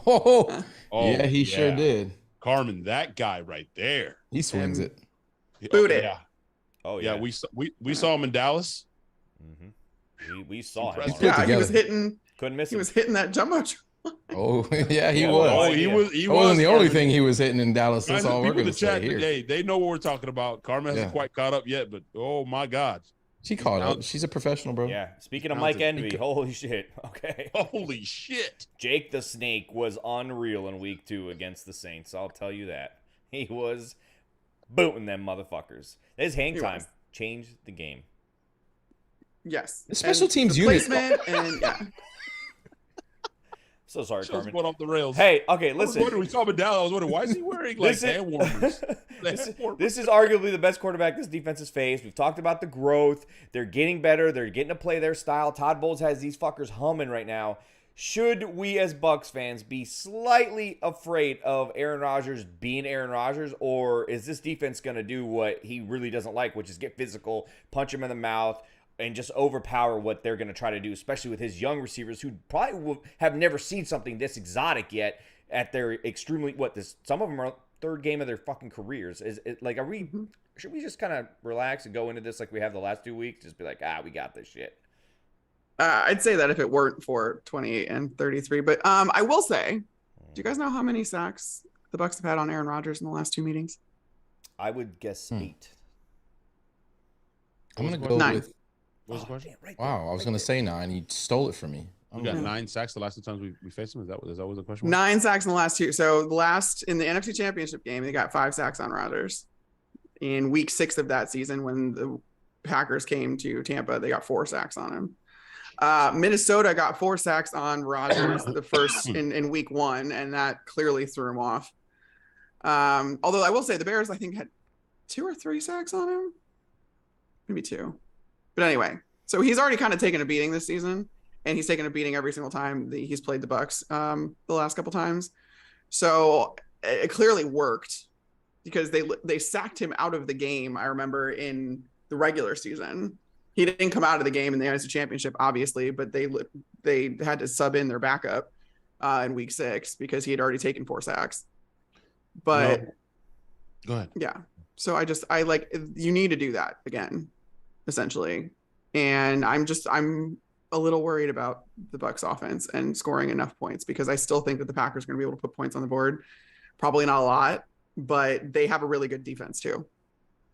Oh, yeah, he sure did. Carmen, that guy right there. He swings it. Boot it. Yeah. Oh yeah. Yeah, we saw him in Dallas. We saw him. Yeah, he was hitting. Couldn't miss him. He was hitting that jumbo. Oh yeah, he was. Oh, he was. It wasn't the only thing he was hitting in Dallas. That's all we're People in going the to say chat here. today, they know what we're talking about. Carmen hasn't quite caught up yet, but oh my God, she caught up. She's a professional, bro. Yeah. Speaking of Mike Envy, holy shit. Okay. Holy shit. Jake the Snake was unreal in week 2 against the Saints. I'll tell you that. He was booting them motherfuckers. His hang time changed the game. Yes. The special teams unit. And yeah. So sorry, Carmen. Going off the rails. Hey, okay, listen. We saw him in Dallas. I was wondering, why is he wearing like hand warmers? This is arguably the best quarterback this defense has faced. We've talked about the growth. They're getting better. They're getting to play their style. Todd Bowles has these fuckers humming right now. Should we as Bucs fans be slightly afraid of Aaron Rodgers being Aaron Rodgers, or is this defense going to do what he really doesn't like, which is get physical, punch him in the mouth, and just overpower what they're going to try to do, especially with his young receivers who probably will have never seen something this exotic yet at their extremely, some of them are third game of their fucking careers. Is it like, should we just kind of relax and go into this like we have the last 2 weeks? Just be like, we got this shit. I'd say that if it weren't for 28 and 33, but I will say, do you guys know how many sacks the Bucs have had on Aaron Rodgers in the last 2 meetings? I would guess 8. I'm going to go 9. with. What was the question? Wow, I was going to say 9. He stole it from me. We got 9 sacks the last 2 times we faced him. Is that what the question was? 9 sacks in the last 2. So the last in the NFC Championship game, they got 5 sacks on Rodgers. In week 6 of that season, when the Packers came to Tampa, they got 4 sacks on him. Minnesota got 4 sacks on Rodgers the first in week 1, and that clearly threw him off. Although I will say the Bears, I think, had 2 or 3 sacks on him, maybe 2. But anyway, so he's already kind of taken a beating this season, and he's taken a beating every single time that he's played the Bucs the last couple times. So it clearly worked because they sacked him out of the game. I remember in the regular season. He didn't come out of the game in the NFC Championship, obviously, but they had to sub in their backup in week 6 because he had already taken 4 sacks. But go ahead. Yeah. So I like, you need to do that again, essentially. And I'm a little worried about the Bucs offense and scoring enough points because I still think that the Packers are going to be able to put points on the board. Probably not a lot, but they have a really good defense too.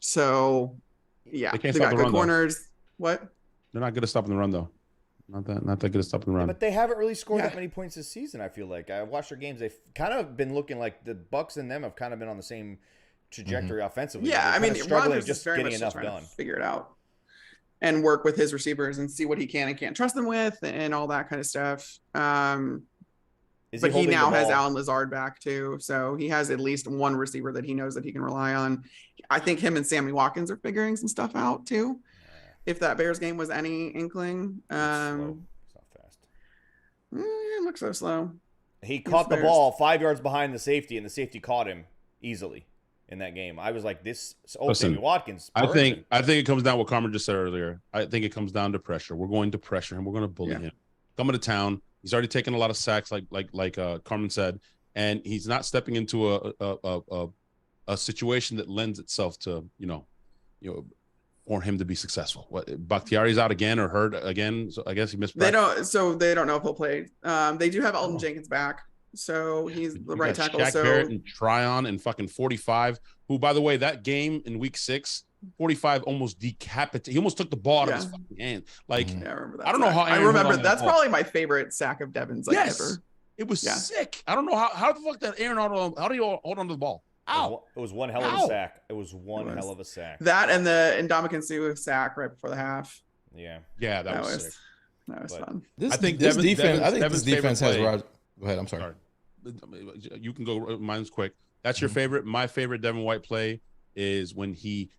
So yeah, they got good corners. What? They're not good at stopping the run, though. Not that good at stopping the run. But they haven't really scored that many points this season, I feel like. I watched their games. They've kind of been looking like the Bucs and them have kind of been on the same trajectory offensively. Yeah, I mean, struggling just getting enough done. Figure it out and work with his receivers and see what he can and can't trust them with and all that kind of stuff. But he now has Alan Lazard back, too. So he has at least one receiver that he knows that he can rely on. I think him and Sammy Watkins are figuring some stuff out, too. If that Bears game was any inkling. It's not fast. It looks so slow. He caught the ball 5 yards behind the safety, and the safety caught him easily in that game. I was like, Sammy Watkins. I think it comes down to what Carmen just said earlier. I think it comes down to pressure. We're going to pressure him. We're going to bully him. Coming to town. He's already taken a lot of sacks, like Carmen said, and he's not stepping into a situation that lends itself to for him to be successful. What, Bakhtiari's out again or hurt again? So I guess he missed practice. They don't know if he'll play. They do have Alton Jenkins back, so he's the right tackle. Shaq Barrett and Tryon and fucking 45, who, by the way, that game in week 6, 45 almost decapitated. He almost took the ball out of his fucking hand. Like, I remember that. I don't know how. I remember that's probably my favorite sack of Devin's ever. It was sick. I don't know how the fuck that Aaron how do you hold on to the ball? Ow. It was one hell of a sack. It was one hell of a sack. That and the Ndamukong Suh sack right before the half. Yeah, that was sick. That was fun. I think this defense has Rodgers. Go ahead. I'm sorry. You can go. Mine's quick. That's your favorite. My favorite Devin White play is when he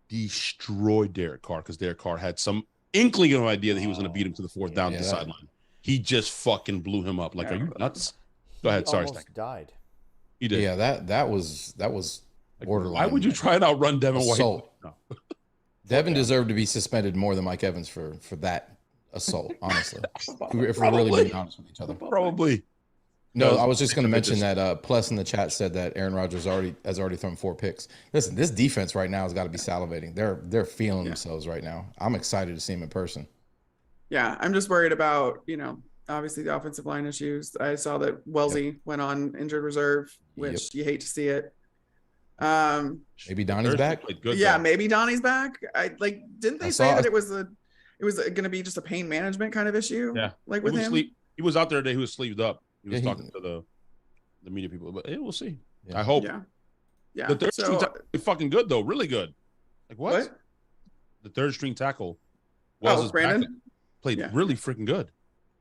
destroyed Derek Carr because Derek Carr had some inkling of an idea that he was going to beat him to the 4th down to the sideline. He just fucking blew him up. Like, are you nuts? Go ahead. Sorry, almost died. He did. Yeah, that was borderline. Why would you try and outrun Devin White? No. Devin deserved to be suspended more than Mike Evans for that assault, honestly. if we're really being honest with each other. Probably. No, I was just going to mention that Plus in the chat said that Aaron Rodgers has already thrown 4 picks. Listen, this defense right now has got to be salivating. They're feeling themselves right now. I'm excited to see them in person. Yeah, I'm just worried about, obviously the offensive line issues. I saw that Wellesley went on injured reserve, which you hate to see it. Maybe Donnie's back. Maybe Donnie's back. Didn't they say that it was going to be just a pain management kind of issue? Yeah, with him. He was out there today. He was sleeved up. He was talking to the media people, but we'll see. Yeah. I hope. Yeah. The third string tackle is fucking good though, really good. Like what? The third string tackle. Brandon played really freaking good.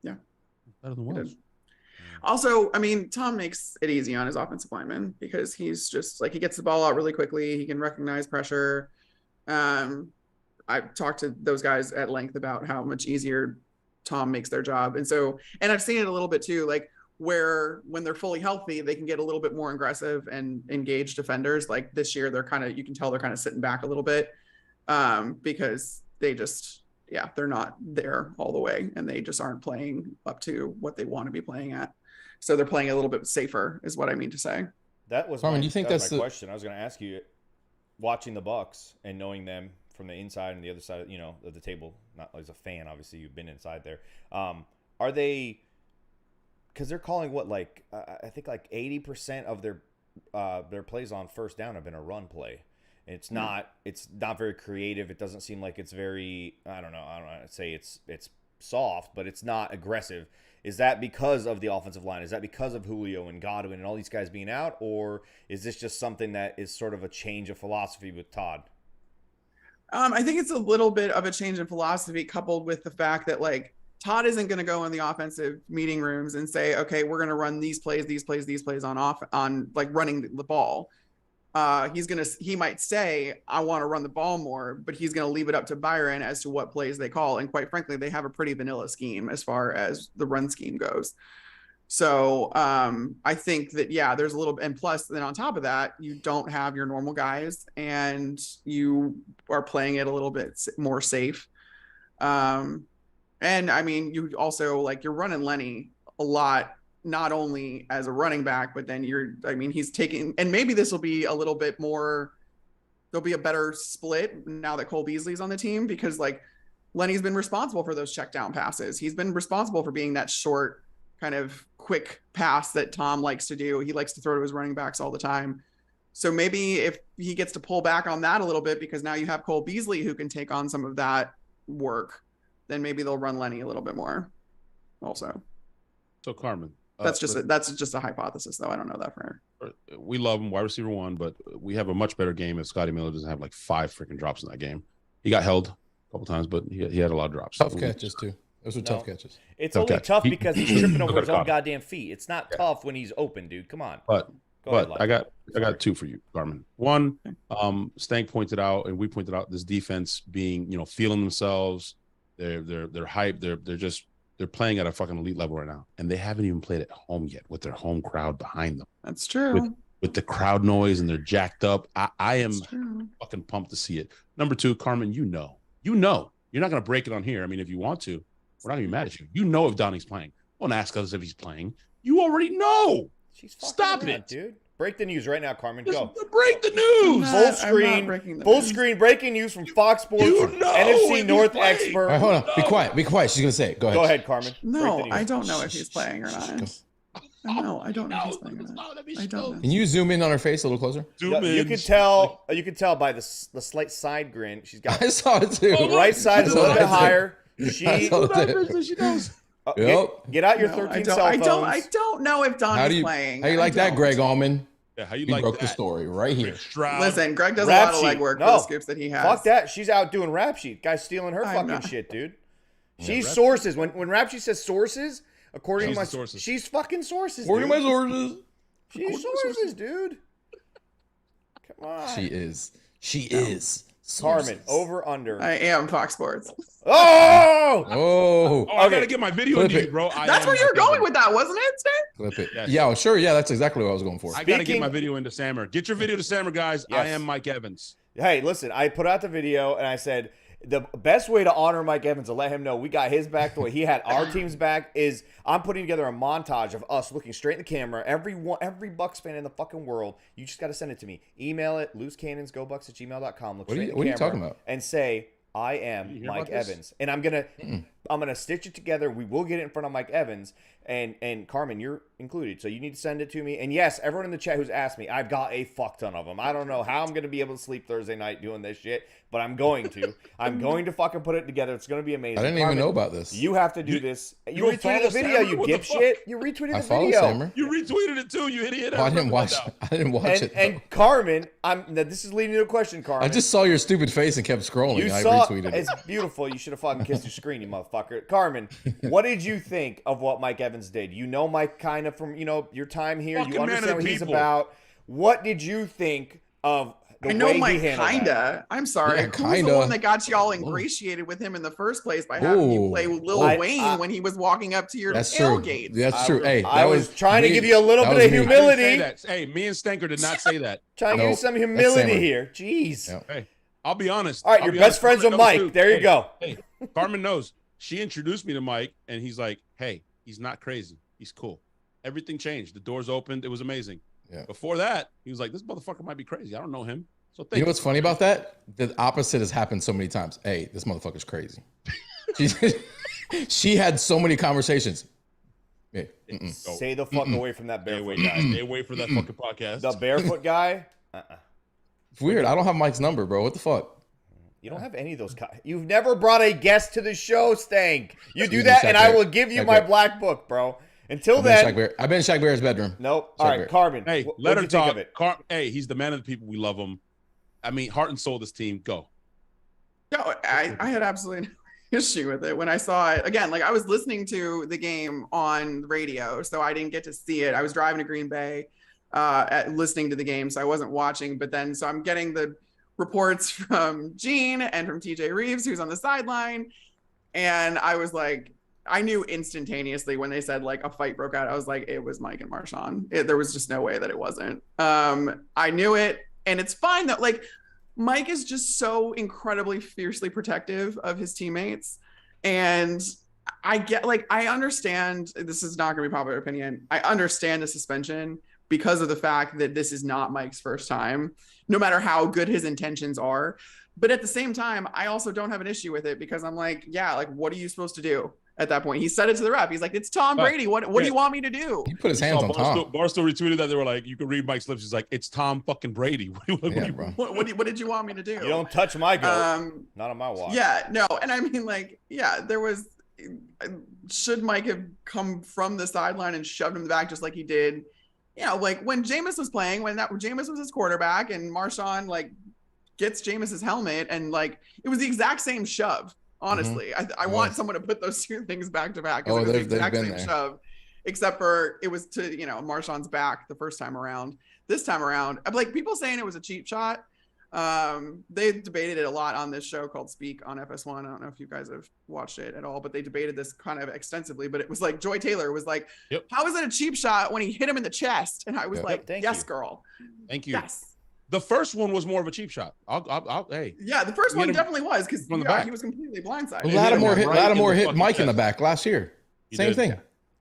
Yeah, better than Wells. Also, I mean, Tom makes it easy on his offensive lineman because he's just he gets the ball out really quickly. He can recognize pressure. I've talked to those guys at length about how much easier Tom makes their job. And I've seen it a little bit too, where when they're fully healthy, they can get a little bit more aggressive and engage defenders. Like this year, you can tell they're kind of sitting back a little bit because they just, they're not there all the way and they just aren't playing up to what they want to be playing at. So they're playing a little bit safer is what I mean to say. That was Carmen, you think that's my question. I was going to ask you, watching the Bucs and knowing them from the inside and the other side, of the table, not as a fan, obviously you've been inside there. Are they, because they're calling I think 80% of their plays on first down have been a run play. It's not very creative. It doesn't seem like it's very, I don't know, I'd say it's soft, but it's not aggressive. Is that because of the offensive line? Is that because of Julio and Godwin and all these guys being out? Or is this just something that is sort of a change of philosophy with Todd? I think it's a little bit of a change in philosophy coupled with the fact that Todd isn't going to go in the offensive meeting rooms and say, okay, we're going to run these plays on running the ball. He might say, I want to run the ball more, but he's going to leave it up to Byron as to what plays they call. And quite frankly, they have a pretty vanilla scheme as far as the run scheme goes. So I think that, there's a little, and plus then on top of that, you don't have your normal guys and you are playing it a little bit more safe. And I mean, you also you're running Lenny a lot, not only as a running back, but then he's taking, and maybe this will be a little bit more, there'll be a better split now that Cole Beasley's on the team because Lenny's been responsible for those check down passes. He's been responsible for being that short kind of quick pass that Tom likes to do. He likes to throw to his running backs all the time. So maybe if he gets to pull back on that a little bit, because now you have Cole Beasley who can take on some of that work, then maybe they'll run Lenny a little bit more also. So Carmen, that's just a hypothesis though. I don't know that for her. We love him, wide receiver 1, but we have a much better game if Scotty Miller doesn't have 5 freaking drops in that game. He got held a couple times, but he had a lot of drops. Tough catches too. Those are tough catches. It's only tough because he's tripping over his own goddamn feet. It's not tough when he's open, dude. Come on. But I got 2 for you, Carmen. 1, Stank pointed out, and we pointed out this defense being, feeling themselves. They're hyped. They're playing at a fucking elite level right now, and they haven't even played at home yet with their home crowd behind them. That's true. With the crowd noise, and they're jacked up. I am fucking pumped to see it. Number 2, Carmen, you're not gonna break it on here. I mean, if you want to. We're not gonna be mad at you. You know if Donnie's playing. Don't ask us if he's playing. You already know. Stop it, dude. Break the news right now, Carmen. Go. Break the news. Full screen breaking news from Fox Sports. NFC North expert. All right, hold on. Be quiet. She's gonna say it. Go ahead, Carmen. No, I don't know if he's playing or not. No, I don't know if he's playing or not. I don't know. Can you zoom in on her face a little closer? You can tell by the slight side grin. She's got. I saw it too. The right side is a little bit higher. She knows. Get out your 13 cell phones. I don't know if Donnie's playing. How you like that, Greg Allman? Yeah, how you he like broke that? The story right here. Listen, Greg does a lot of legwork for the scoops that he has. Fuck that. She's out doing rap sheet. Guy's stealing her fucking shit, dude. She's sources. When rap sheet says sources, according to my sources, she's fucking sources. According to my sources, she's sources, dude. Come on. She is. Carmen, over under. I am Fox Sports. Oh! Oh, I gotta get my video into you, bro. That's where you were going with that, wasn't it, Stan? Flip it. Yes. Yeah, sure. Yeah, that's exactly what I was going for. I gotta get my video into Sammer. Get your video to Sammer, guys. Yes. I am Mike Evans. Hey, listen, I put out the video and I said the best way to honor Mike Evans to let him know we got his back the way he had our team's back is I'm putting together a montage of us looking straight in the camera. Every Bucs fan in the fucking world, you just got to send it to me. Email it, loosecannonsgobucks@gmail.com. Look straight in the What are camera you talking about? and say, I am Mike Evans. And I'm gonna stitch it together. We will get it in front of Mike Evans. And Carmen, you're included. So you need to send it to me. And yes, everyone in the chat who's asked me, I've got a fuck ton of them. I don't know how I'm gonna be able to sleep Thursday night doing this shit, but I'm going to. I'm going to fucking put it together. It's gonna be amazing. I didn't Carmen, even know about this. You have to do this. You don't retweeted follow the video, Sammer? you What the dipshit. fuck? You retweeted I the follow video. Sammer. You retweeted it too, you idiot. Oh, I didn't watch. I didn't watch it. And Carmen, this is leading to a question, Carmen. I just saw your stupid face and kept scrolling. You I saw retweeted it. it's beautiful. You should have fucking kissed your screen, you motherfucker. Carmen, what did you think of what Mike Evans did? You know Mike kind of from your time here. Fucking You man of understand the what he's people. about. What did you think of the I know way Mike he handled that? kinda. I'm sorry. Yeah, Who's the kinda. one that got y'all ingratiated with him in the first place by having you Ooh. play Lil Wayne when he was walking up to your That's true. tailgate? That's true. Hey, I that was trying to me. give you a little That bit of was me. I didn't say humility. that. Hey, me and Stanker did not say that. Trying to give you Nope. some That's humility Sammer. here. Jeez. Yeah. Hey, I'll be honest. All right, I'll you're be best honest. friends Carmen with knows Mike. too. There you Hey, go. Hey, Carmen knows. She introduced me to Mike, and he's like, hey, he's not crazy. He's cool. Everything changed. The doors opened. It was amazing. Yeah. Before that, he was like, this motherfucker might be crazy. I don't know him. So thank You know what's funny about that? The opposite has happened so many times. Hey, this motherfucker's crazy. She had so many conversations. Yeah. Stay the fuck away from that Stay barefoot away, guy. Stay away from that fucking podcast. The barefoot guy? It's weird. I don't have Mike's number, bro. What the fuck? You don't have any of those guys. You've never brought a guest to the show, Stank. You do Excuse me, that, Shaq and I Bear. will give you Shaq my Bear. black book, bro. Until I've been then, in Shaq Bear's bedroom. nope. Shaq All right, Bear. Carmen. Hey, what let do her you think talk. of it? Hey, he's the man of the people. We love him. I mean, heart and soul of this team. Go. No, I had absolutely no issue with it when I saw it. Again, like I was listening to the game on the radio, so I didn't get to see it. I was driving to Green Bay, listening to the game, so I wasn't watching. But then, so I'm getting the reports from Gene and from TJ Reeves, who's on the sideline. And I was like, I knew instantaneously when they said like a fight broke out. I was like, it was Mike and Marshawn. There was just no way that it wasn't. I knew it. And it's fine that like Mike is just so incredibly fiercely protective of his teammates. And I get like, I understand this is not going to be popular opinion. I understand the suspension because of the fact that this is not Mike's first time, no matter how good his intentions are. But at the same time, I also don't have an issue with it because I'm like, yeah, like, what are you supposed to do at that point? He said it to the rep. He's like, it's Tom Brady. What do you want me to do? He put his hands on Tom. Barstool retweeted that. They were like, you can read Mike's lips. He's like, it's Tom fucking Brady. What did you want me to do? You don't touch my goat. Not on my watch. Yeah, no. And I mean, like, yeah, there was, should Mike have come from the sideline and shoved him back just like he did? You know, like when Jameis was playing, when Jameis was his quarterback and Marshawn like gets Jameis's helmet and like it was the exact same shove. Honestly, I want someone to put those two things back to back. It was the exact same shove, except for it was to Marshawn's back the first time around. This time around, like people saying it was a cheap shot. They debated it a lot on this show called Speak on FS1. I don't know if you guys have watched it at all, but they debated this kind of extensively. But it was like Joy Taylor was like, how is it a cheap shot when he hit him in the chest? And I was like, yes, girl. Thank you. Yes. The first one was more of a cheap shot. Hey. Yeah, the first one definitely was because he was completely blindsided. Lattimore hit Mike in the back last year. Same thing.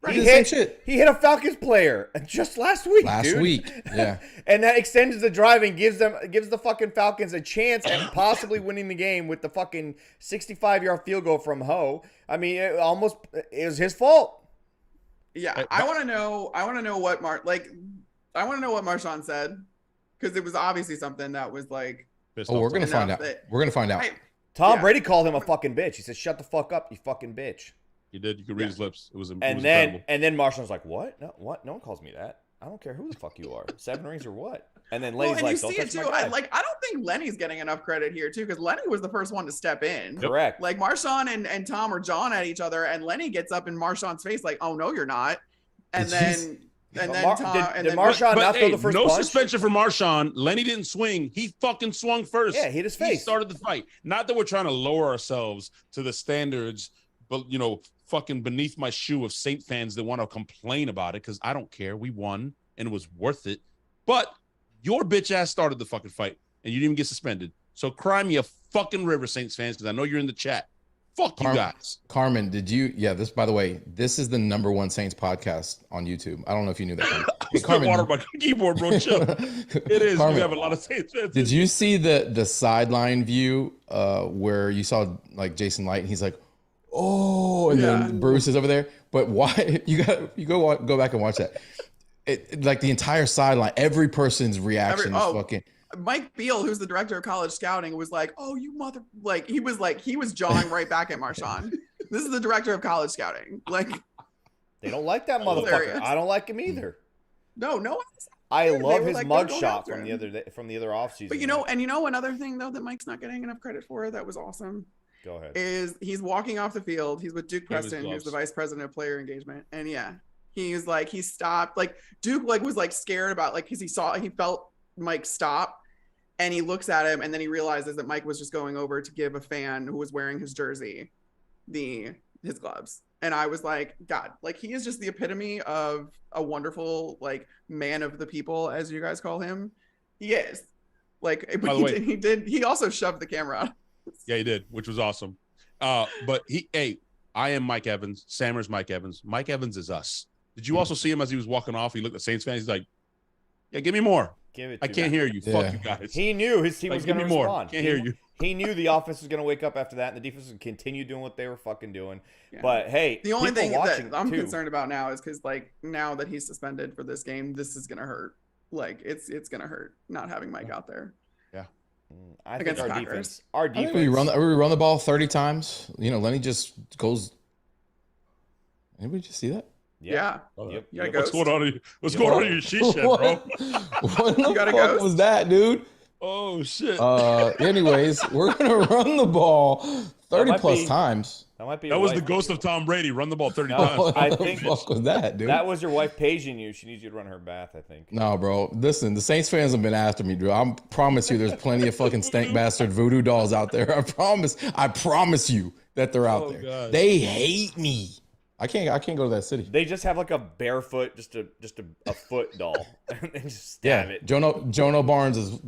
Right. He hit a Falcons player just last week. Yeah. And that extends the drive and gives the fucking Falcons a chance at possibly winning the game with the fucking 65-yard field goal from Ho. I mean, it was his fault. Yeah, I want to know what Marshawn said because it was obviously something that was like. We're gonna find out. We're gonna find out. Tom Brady called him a fucking bitch. He said, "Shut the fuck up, you fucking bitch." You did. You could read his lips. It was incredible. And then Marshawn's like, "What? No, what? No one calls me that. I don't care who the fuck you are. 7 rings or what?" And then Lenny's like, "Don't touch my guy." I don't think Lenny's getting enough credit here too, because Lenny was the first one to step in. Correct. Like Marshawn and Tom are jawing at each other, and Lenny gets up in Marshawn's face like, "Oh no, you're not." And then And then did Marshawn not throw the first no punch? suspension for Marshawn. Lenny didn't swing. He fucking swung first. Yeah, hit his face. He started the fight. Not that we're trying to lower ourselves to the standards, but fucking beneath my shoe of Saint fans that want to complain about it, because I don't care. We won and it was worth it. But your bitch ass started the fucking fight and you didn't even get suspended. So cry me a fucking river, Saints fans, because I know you're in the chat. Fuck you guys. Carmen, did you? Yeah, this, by the way, this is the #1 Saints podcast on YouTube. I don't know if you knew that. Hey, Carmen, water my keyboard, bro. Chill. It is. Carmen, we have a lot of Saints fans. Did you see the sideline view where you saw like Jason Light and he's like, oh, and then Bruce is over there? But why? You go back and watch that. Like the entire sideline, every person's reaction is fucking. Mike Beal, who's the director of college scouting, was like, "Oh, you mother!" Like he was jawing right back at Marshawn. This is the director of college scouting. Like they don't like that motherfucker. Hilarious. I don't like him either. No. I love his mugshot from the other offseason. But another thing though that Mike's not getting enough credit for that was awesome. Go ahead. Is he's walking off the field. He's with Duke Preston, who's the vice president of player engagement, and he's like he stopped. Like Duke was scared about because he felt Mike stop. And he looks at him and then he realizes that Mike was just going over to give a fan who was wearing his jersey his gloves. And I was like, God, he is just the epitome of a wonderful man of the people, as you guys call him. He is. He also shoved the camera out. Yeah, he did, which was awesome. But I am Mike Evans. Sammer's Mike Evans. Mike Evans is us. Did you also see him as he was walking off? He looked at Saints fans. He's like, yeah, give me more. I can't hear you. Fuck you guys. He knew his team was going to respond. Can't hear you. He knew the offense was going to wake up after that, and the defense would continue doing what they were fucking doing. Yeah. But hey, the only thing that I'm concerned about now is because now that he's suspended for this game, this is going to hurt. It's going to hurt not having Mike out there. Yeah, I think our defense. Our defense. We run the ball 30 times. Lenny just goes. Anybody just see that? Yeah. Yep. What's going on? What's going on in your sheet shed, bro? What the fuck was that, dude? Oh shit. Anyways, we're gonna run the ball 30 plus times. That was the ghost of Tom Brady. Run the ball 30 times. I think what the fuck was that, dude? That was your wife paging you. She needs you to run her bath, I think. No, bro. Listen, the Saints fans have been after me, dude. I promise you, there's plenty of fucking stank bastard voodoo dolls out there. I promise you that they're out there. God. They hate me. I can't go to that city. They just have a barefoot, just a foot doll, and just stab it. Jono Barnes is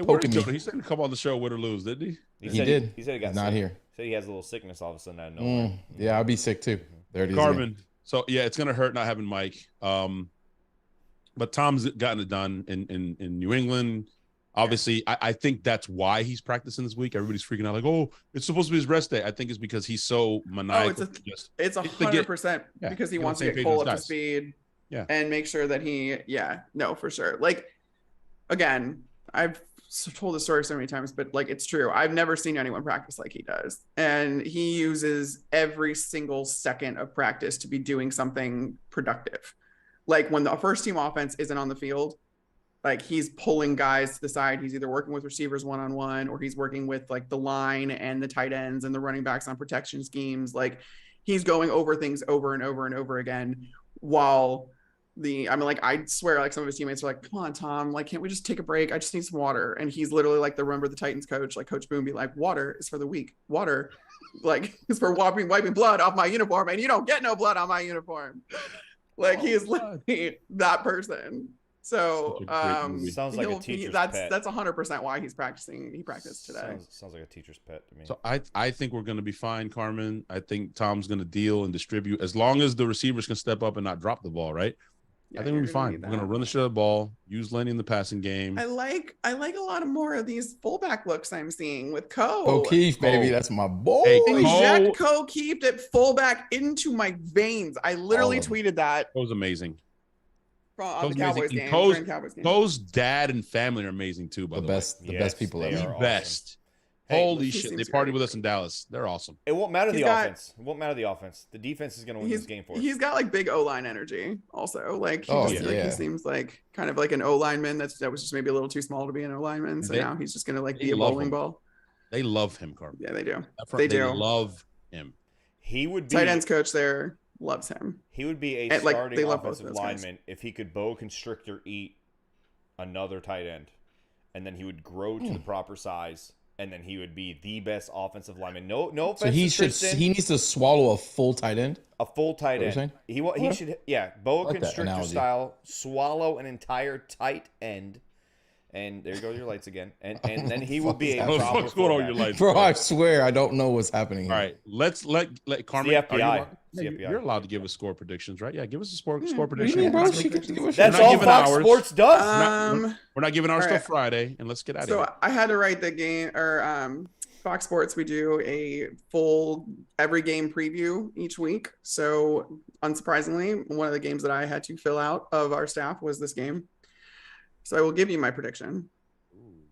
poking me. He said to come on the show, win or lose, didn't he? He did. He said he got not sick. here. He said he has a little sickness all of a sudden. I know. Yeah, I'll be sick too. There it is. Carmen. So yeah, it's gonna hurt not having Mike. But Tom's gotten it done in New England. Obviously, I think that's why he's practicing this week. Everybody's freaking out, oh, it's supposed to be his rest day. I think it's because he's so maniacal. It's 100% because he wants to get Cole up to speed and make sure that for sure. Again, I've told this story so many times, but it's true. I've never seen anyone practice like he does. And he uses every single second of practice to be doing something productive. When the first team offense isn't on the field, he's pulling guys to the side. He's either working with receivers one-on-one or he's working with the line and the tight ends and the running backs on protection schemes. He's going over things over and over and over again while I swear some of his teammates are like, come on, Tom, can't we just take a break? I just need some water. And he's literally the Remember the Titans coach, Coach Boone be like, water is for the weak. Water is for wiping blood off my uniform. And you don't get no blood on my uniform. He is literally that person. So sounds like a teacher's pet. That's 100% why he's practicing. He practiced today. Sounds like a teacher's pet to me. So I think we're going to be fine, Carmen. I think Tom's going to deal and distribute as long as the receivers can step up and not drop the ball, right? I think we'll be fine. We're going to run the shit out of the ball, use Lenny in the passing game. I like a lot of more of these fullback looks I'm seeing with Ko. O'Keefe, baby. That's my boy. Hey, inject Ko Keeft at fullback into my veins. I literally tweeted that. That was amazing. On the Cowboys game. Ko's dad and family are amazing too, by the way. The best people ever. The best. Holy shit. They partied with us in Dallas. They're awesome. It won't matter the offense. It won't matter the offense. The defense is going to win this game for us. He's got big O-line energy also. He seems kind of like an O-lineman that was just maybe a little too small to be an O-lineman. So now he's just going to be a bowling ball. They love him, Carmen. Yeah, they do. They love him. He would be tight ends coach there. loves him. He would be a And, like, starting they love both offensive those guys. lineman if he could boa constrictor eat another tight end, and then he would grow to the proper size, and then he would be the best offensive lineman. No offense. So he to should. Tristan, He needs to swallow a full tight end. a full tight Is that end. what you're He should boa like that constrictor analogy. style swallow an entire tight end. And there go your lights again. And then he would be a What the proper What's going on with fullback. your lights? Bro, I swear I don't know what's happening here. All right, let's let Carmen. It's the FBI. Are It's you, the FBI. you're allowed to give us score predictions, right? Yeah, give us a score What do you prediction. mean, bro? She can give a shit. That's We're not all giving Fox ours. Sports does. We're not giving ours all till right. Friday, and let's get out of So here. I had to write the game, or Fox Sports, we do a full every game preview each week. So unsurprisingly, one of the games that I had to fill out of our staff was this game. So I will give you my prediction.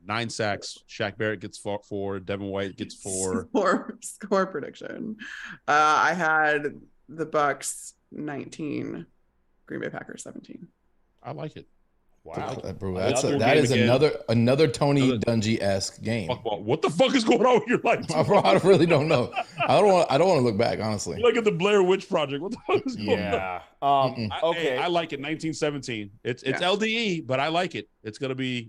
9 sacks. Shaq Barrett gets 4. Devin White gets 4. Score prediction. I had the Bucs 19, Green Bay Packers 17. I like it. Wow. Bro, Another that game is again. another Tony Dungy-esque game. Fuck, well, what the fuck is going on with your life? Bro, I really don't know. I don't want to look back, honestly. Look at the Blair Witch Project. What the fuck is going on? Yeah. Okay, Okay. I like it. 1917. It's Yeah. LDE, but I like it. It's gonna be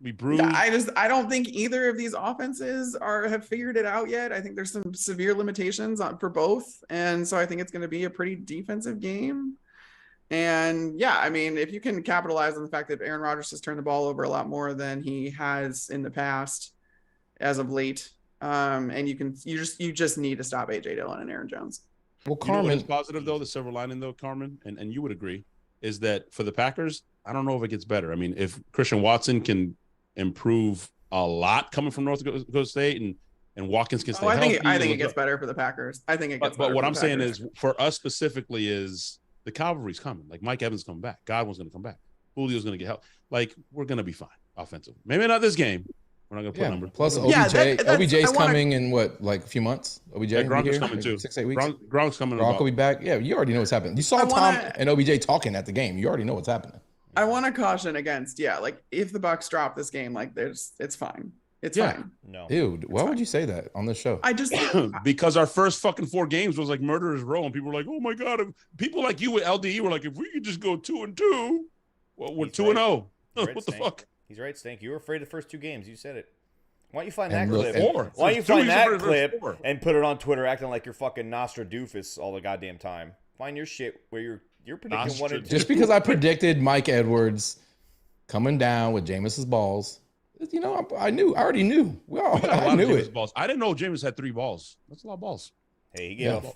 be bruised. Yeah, I don't think either of these offenses have figured it out yet. I think there's some severe limitations for both, and so I think it's going to be a pretty defensive game. And yeah, I mean, if you can capitalize on the fact that Aaron Rodgers has turned the ball over a lot more than he has in the past, as of late, and you just need to stop AJ Dillon and Aaron Jones. Well, You know what is Carmen, positive though, the silver lining though, Carmen, and you would agree, is that for the Packers, I don't know if it gets better. I mean, if Christian Watson can improve a lot coming from North Dakota State and Watkins can stay I think healthy, it gets better for the Packers. I think it gets But better. what for I'm the saying Packers. is, for us specifically, is the cavalry's coming. Like Mike Evans coming back, Godwin's going to come back, Julio's going to get help. Like we're going to be fine offensively. Maybe not this game. We're not going to put numbers. plus OBJ. Yeah, that's- OBJ's I wanna- coming in what, like a few months? OBJ Yeah, will be Gronk is here, coming like too. 6-8 weeks. Gronk's coming. Gronk About. will be back. Yeah, you already know what's happening. You saw Tom and OBJ talking at the game. You already know what's happening. I want to caution against, like if the Bucs drop this game, like it's fine. It's Yeah. fine. No. Dude, why would you say that on this show? I just Because our first fucking 4 games was like murderer's row, and people were like, "Oh my god!" People like you with LDE were like, "If we could just go 2-2, well, we're He's 2-0." He's right, What the Stank. fuck? He's right, Stank. You were afraid of the first 2 games. You said it. Why don't you find And that look, clip? and- 4. Why don't you Two find weeks that versus clip 4. and put it on Twitter acting like you're fucking Nostradamus all the goddamn time? Find your shit where you're predicting 1 and 2. Just because I predicted Mike Edwards coming down with Jameis's balls, I already knew. I knew it. Balls. I didn't know James had 3 balls. That's a lot of balls. Hey,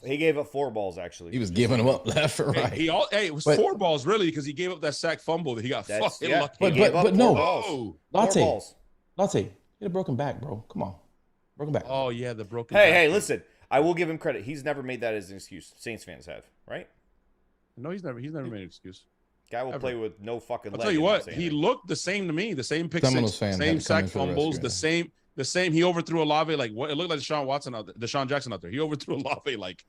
he gave up 4 balls actually. He was giving them up left or right. It was 4 balls really because he gave up that sack fumble that he got fucking lucky. He gave up but 4 no. balls. Oh. 4 Latte, balls. he had a broken back, bro. Come on, broken back. Oh yeah, the broken. Hey, back. listen. I will give him credit. He's never made that as an excuse. Saints fans have, right? No, he's never made an excuse. Guy will Ever. play with no fucking leg. I'll tell you and what, not say he anything. looked the same to me. The same pick Seminoles six, fan same had to come in sack for the fumbles, rescue, the same. He overthrew Olave like what? It looked like Deshaun Jackson out there. He overthrew Olave like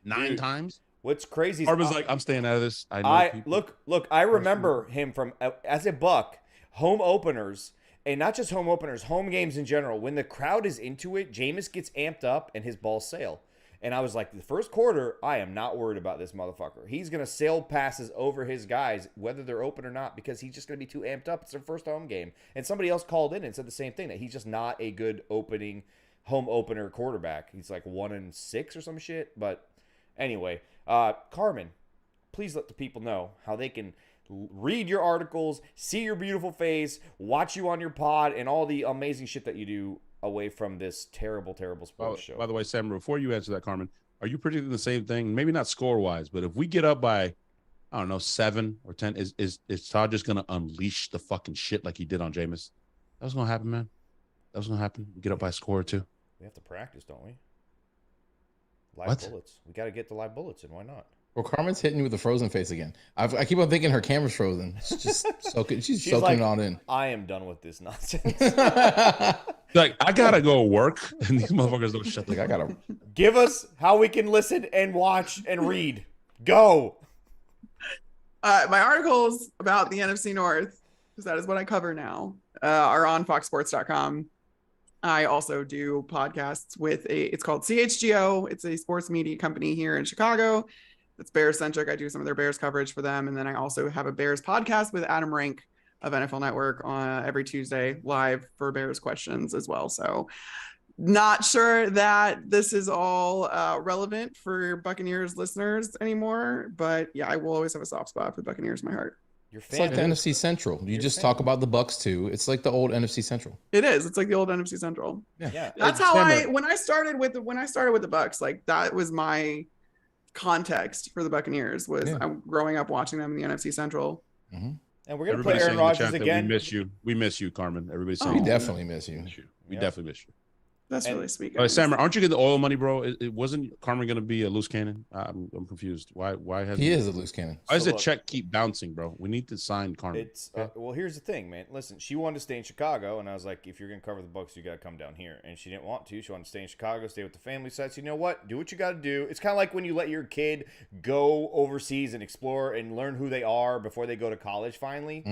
9 times. What's crazy is Harba's like, I'm staying out of this. I know people. look. I remember him from as a Buck home openers, and not just home openers, home games in general. When the crowd is into it, Jameis gets amped up and his balls sail. And I was like, the first quarter, I am not worried about this motherfucker. He's gonna sail passes over his guys, whether they're open or not, because he's just gonna be too amped up. It's their first home game. And somebody else called in and said the same thing, that he's just not a good home opener quarterback. He's like 1-6 or some shit. But anyway, Carmen, please let the people know how they can read your articles, see your beautiful face, watch you on your pod, and all the amazing shit that you do away from this terrible, terrible sports show. By the way, Sam, before you answer that, Carmen, are you predicting the same thing? Maybe not score wise, but if we get up by, I don't know, 7 or 10, is Todd just gonna unleash the fucking shit like he did on Jameis? That was gonna happen, man. That was gonna happen. Get up by a score or 2. We have to practice, don't we? Live What? bullets. We got to get the live bullets in. Why not? Well, Carmen's hitting you with the frozen face again. I keep on thinking her camera's frozen. She's just soaking. She's soaking like, it on in. I am done with this nonsense. Like, I gotta go work, and these motherfuckers don't shut the Like I gotta. Give us how we can listen and watch and read. Go. my articles about the NFC North, because that is what I cover now, are on foxsports.com. I also do podcasts with it's called CHGO. It's a sports media company here in Chicago. It's Bears centric. I do some of their Bears coverage for them. And then I also have a Bears podcast with Adam Rank of NFL Network on every Tuesday live for Bears questions as well. So not sure that this is all relevant for Buccaneers listeners anymore, but yeah, I will always have a soft spot for the Buccaneers in my heart. It's like the NFC Central. You just talk about the Bucs too. It's like the old NFC Central. It is. It's like the old NFC Central. Yeah. That's how when I started with the Bucs, like that was my context for the Buccaneers was I'm growing up watching them in the NFC Central. Mm-hmm. And we're gonna play Aaron Rodgers again. We miss you, Carmen. Everybody's saying we definitely miss you. We definitely miss you. That's really sweet. Sam, aren't you getting the oil money, bro? It wasn't Carmen going to be a loose cannon? I'm confused. Why has he is a loose cannon? Why does the check keep bouncing, bro? We need to sign Carmen. It's well, here's the thing, man. Listen, she wanted to stay in Chicago, and I was like, if you're going to cover the Bucs, you got to come down here. And she didn't want to. She wanted to stay in Chicago, stay with the family side. So you know what? Do what you got to do. It's kind of like when you let your kid go overseas and explore and learn who they are before they go to college. Finally,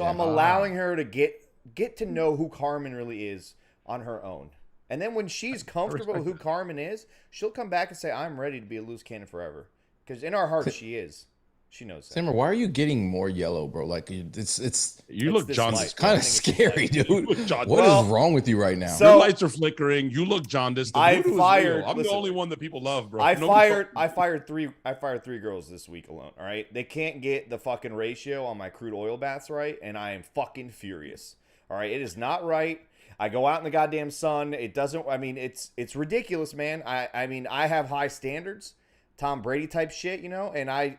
I'm allowing her to get to know who Carmen really is on her own. And then when she's comfortable with who Carmen is, she'll come back and say, I'm ready to be a loose cannon forever. Because in our hearts, she is. She knows that. Simmer, why are you getting more yellow, bro? Like, it's you look jaundiced. It's kind of scary, dude. What is wrong with you right now? So, your lights are flickering. You look jaundiced. I'm the only one that people love, bro. I fired three girls this week alone, all right? They can't get the fucking ratio on my crude oil baths right, and I am fucking furious. All right? It is not right. I go out in the goddamn sun. It doesn't. I mean, it's ridiculous, man. I mean, I have high standards, Tom Brady type shit, you know. And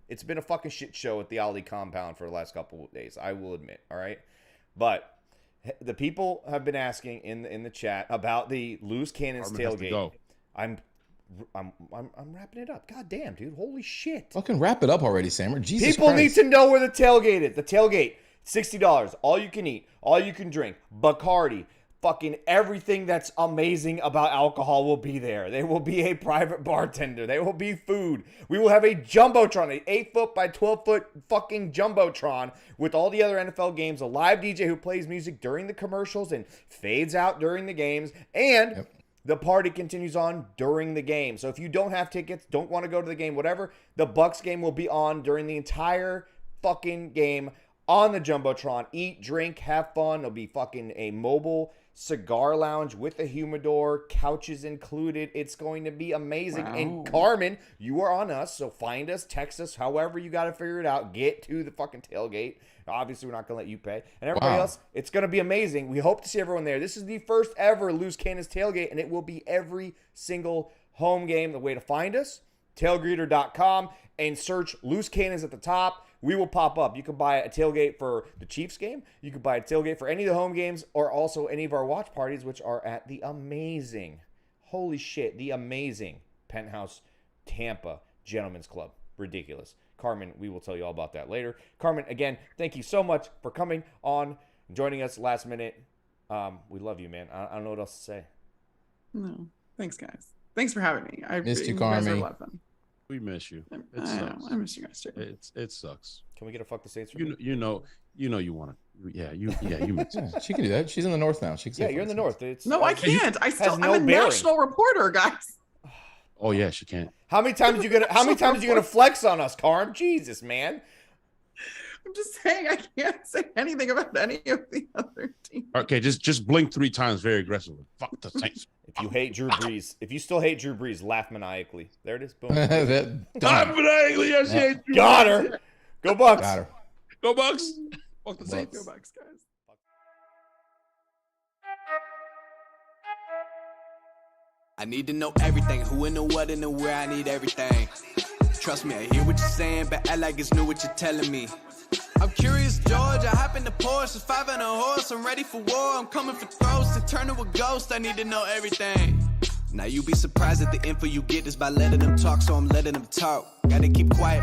it's been a fucking shit show at the Ali compound for the last couple of days. I will admit. All right, but the people have been asking in the chat about the loose cannons tailgate. I'm wrapping it up. God damn, dude. Holy shit. Fucking wrap it up already, Sammer. Jesus People Christ. need to know where the tailgate is. The tailgate. $60, all you can eat, all you can drink, Bacardi, fucking everything that's amazing about alcohol will be there. There will be a private bartender. There will be food. We will have a Jumbotron, an 8-foot by 12-foot fucking Jumbotron with all the other NFL games, a live DJ who plays music during the commercials and fades out during the games, and the party continues on during the game. So if you don't have tickets, don't want to go to the game, whatever, the Bucs game will be on during the entire fucking game. On the Jumbotron, eat, drink, have fun. There'll be fucking a mobile cigar lounge with a humidor, couches included. It's going to be amazing. Wow. And Carmen, you are on us, so find us, text us, however you got to figure it out. Get to the fucking tailgate. Obviously, we're not going to let you pay. And everybody else, it's going to be amazing. We hope to see everyone there. This is the first ever Loose Cannons tailgate, and it will be every single home game. The way to find us, tailgreeter.com, and search Loose Cannons at the top. We will pop up. You can buy a tailgate for the Chiefs game. You can buy a tailgate for any of the home games or also any of our watch parties, which are at the amazing, holy shit, the amazing Penthouse Tampa Gentlemen's Club. Ridiculous. Carmen, we will tell you all about that later. Carmen, again, thank you so much for coming on, joining us last minute. We love you, man. I don't know what else to say. No. Thanks, guys. Thanks for having me. I missed you, Carmen. You guys are a lot of fun. We miss you. I know. I miss you guys too. It sucks. Can we get a fuck the Saints? You know you want to. Yeah, you miss it. She can do that. She's in the north now. She can you're in the north. No, I can't. I'm a national reporter, guys. Oh yeah, she can't. How many times you gonna flex on us, Carm? Jesus, man. I'm just saying I can't say anything about any of the other teams. Okay, just blink 3 times very aggressively. Fuck the Saints. If you hate Drew Brees, if you still hate Drew Brees, laugh maniacally. There it is. Boom. Laugh maniacally. Yes, yeah. Got her. Go Bucs. Got her. Go Bucs. Fuck the Saints. Go Bucs, guys. I need to know everything. Who and the what and the where. I need everything. Trust me, I hear what you're saying, but act like it's new what you're telling me. I'm curious, George. I hop in the Porsche, it's 5 and a horse. I'm ready for war. I'm coming for throats to turn to a ghost. I need to know everything. Now you be surprised at the info you get is by letting them talk, so I'm letting them talk. Gotta keep quiet.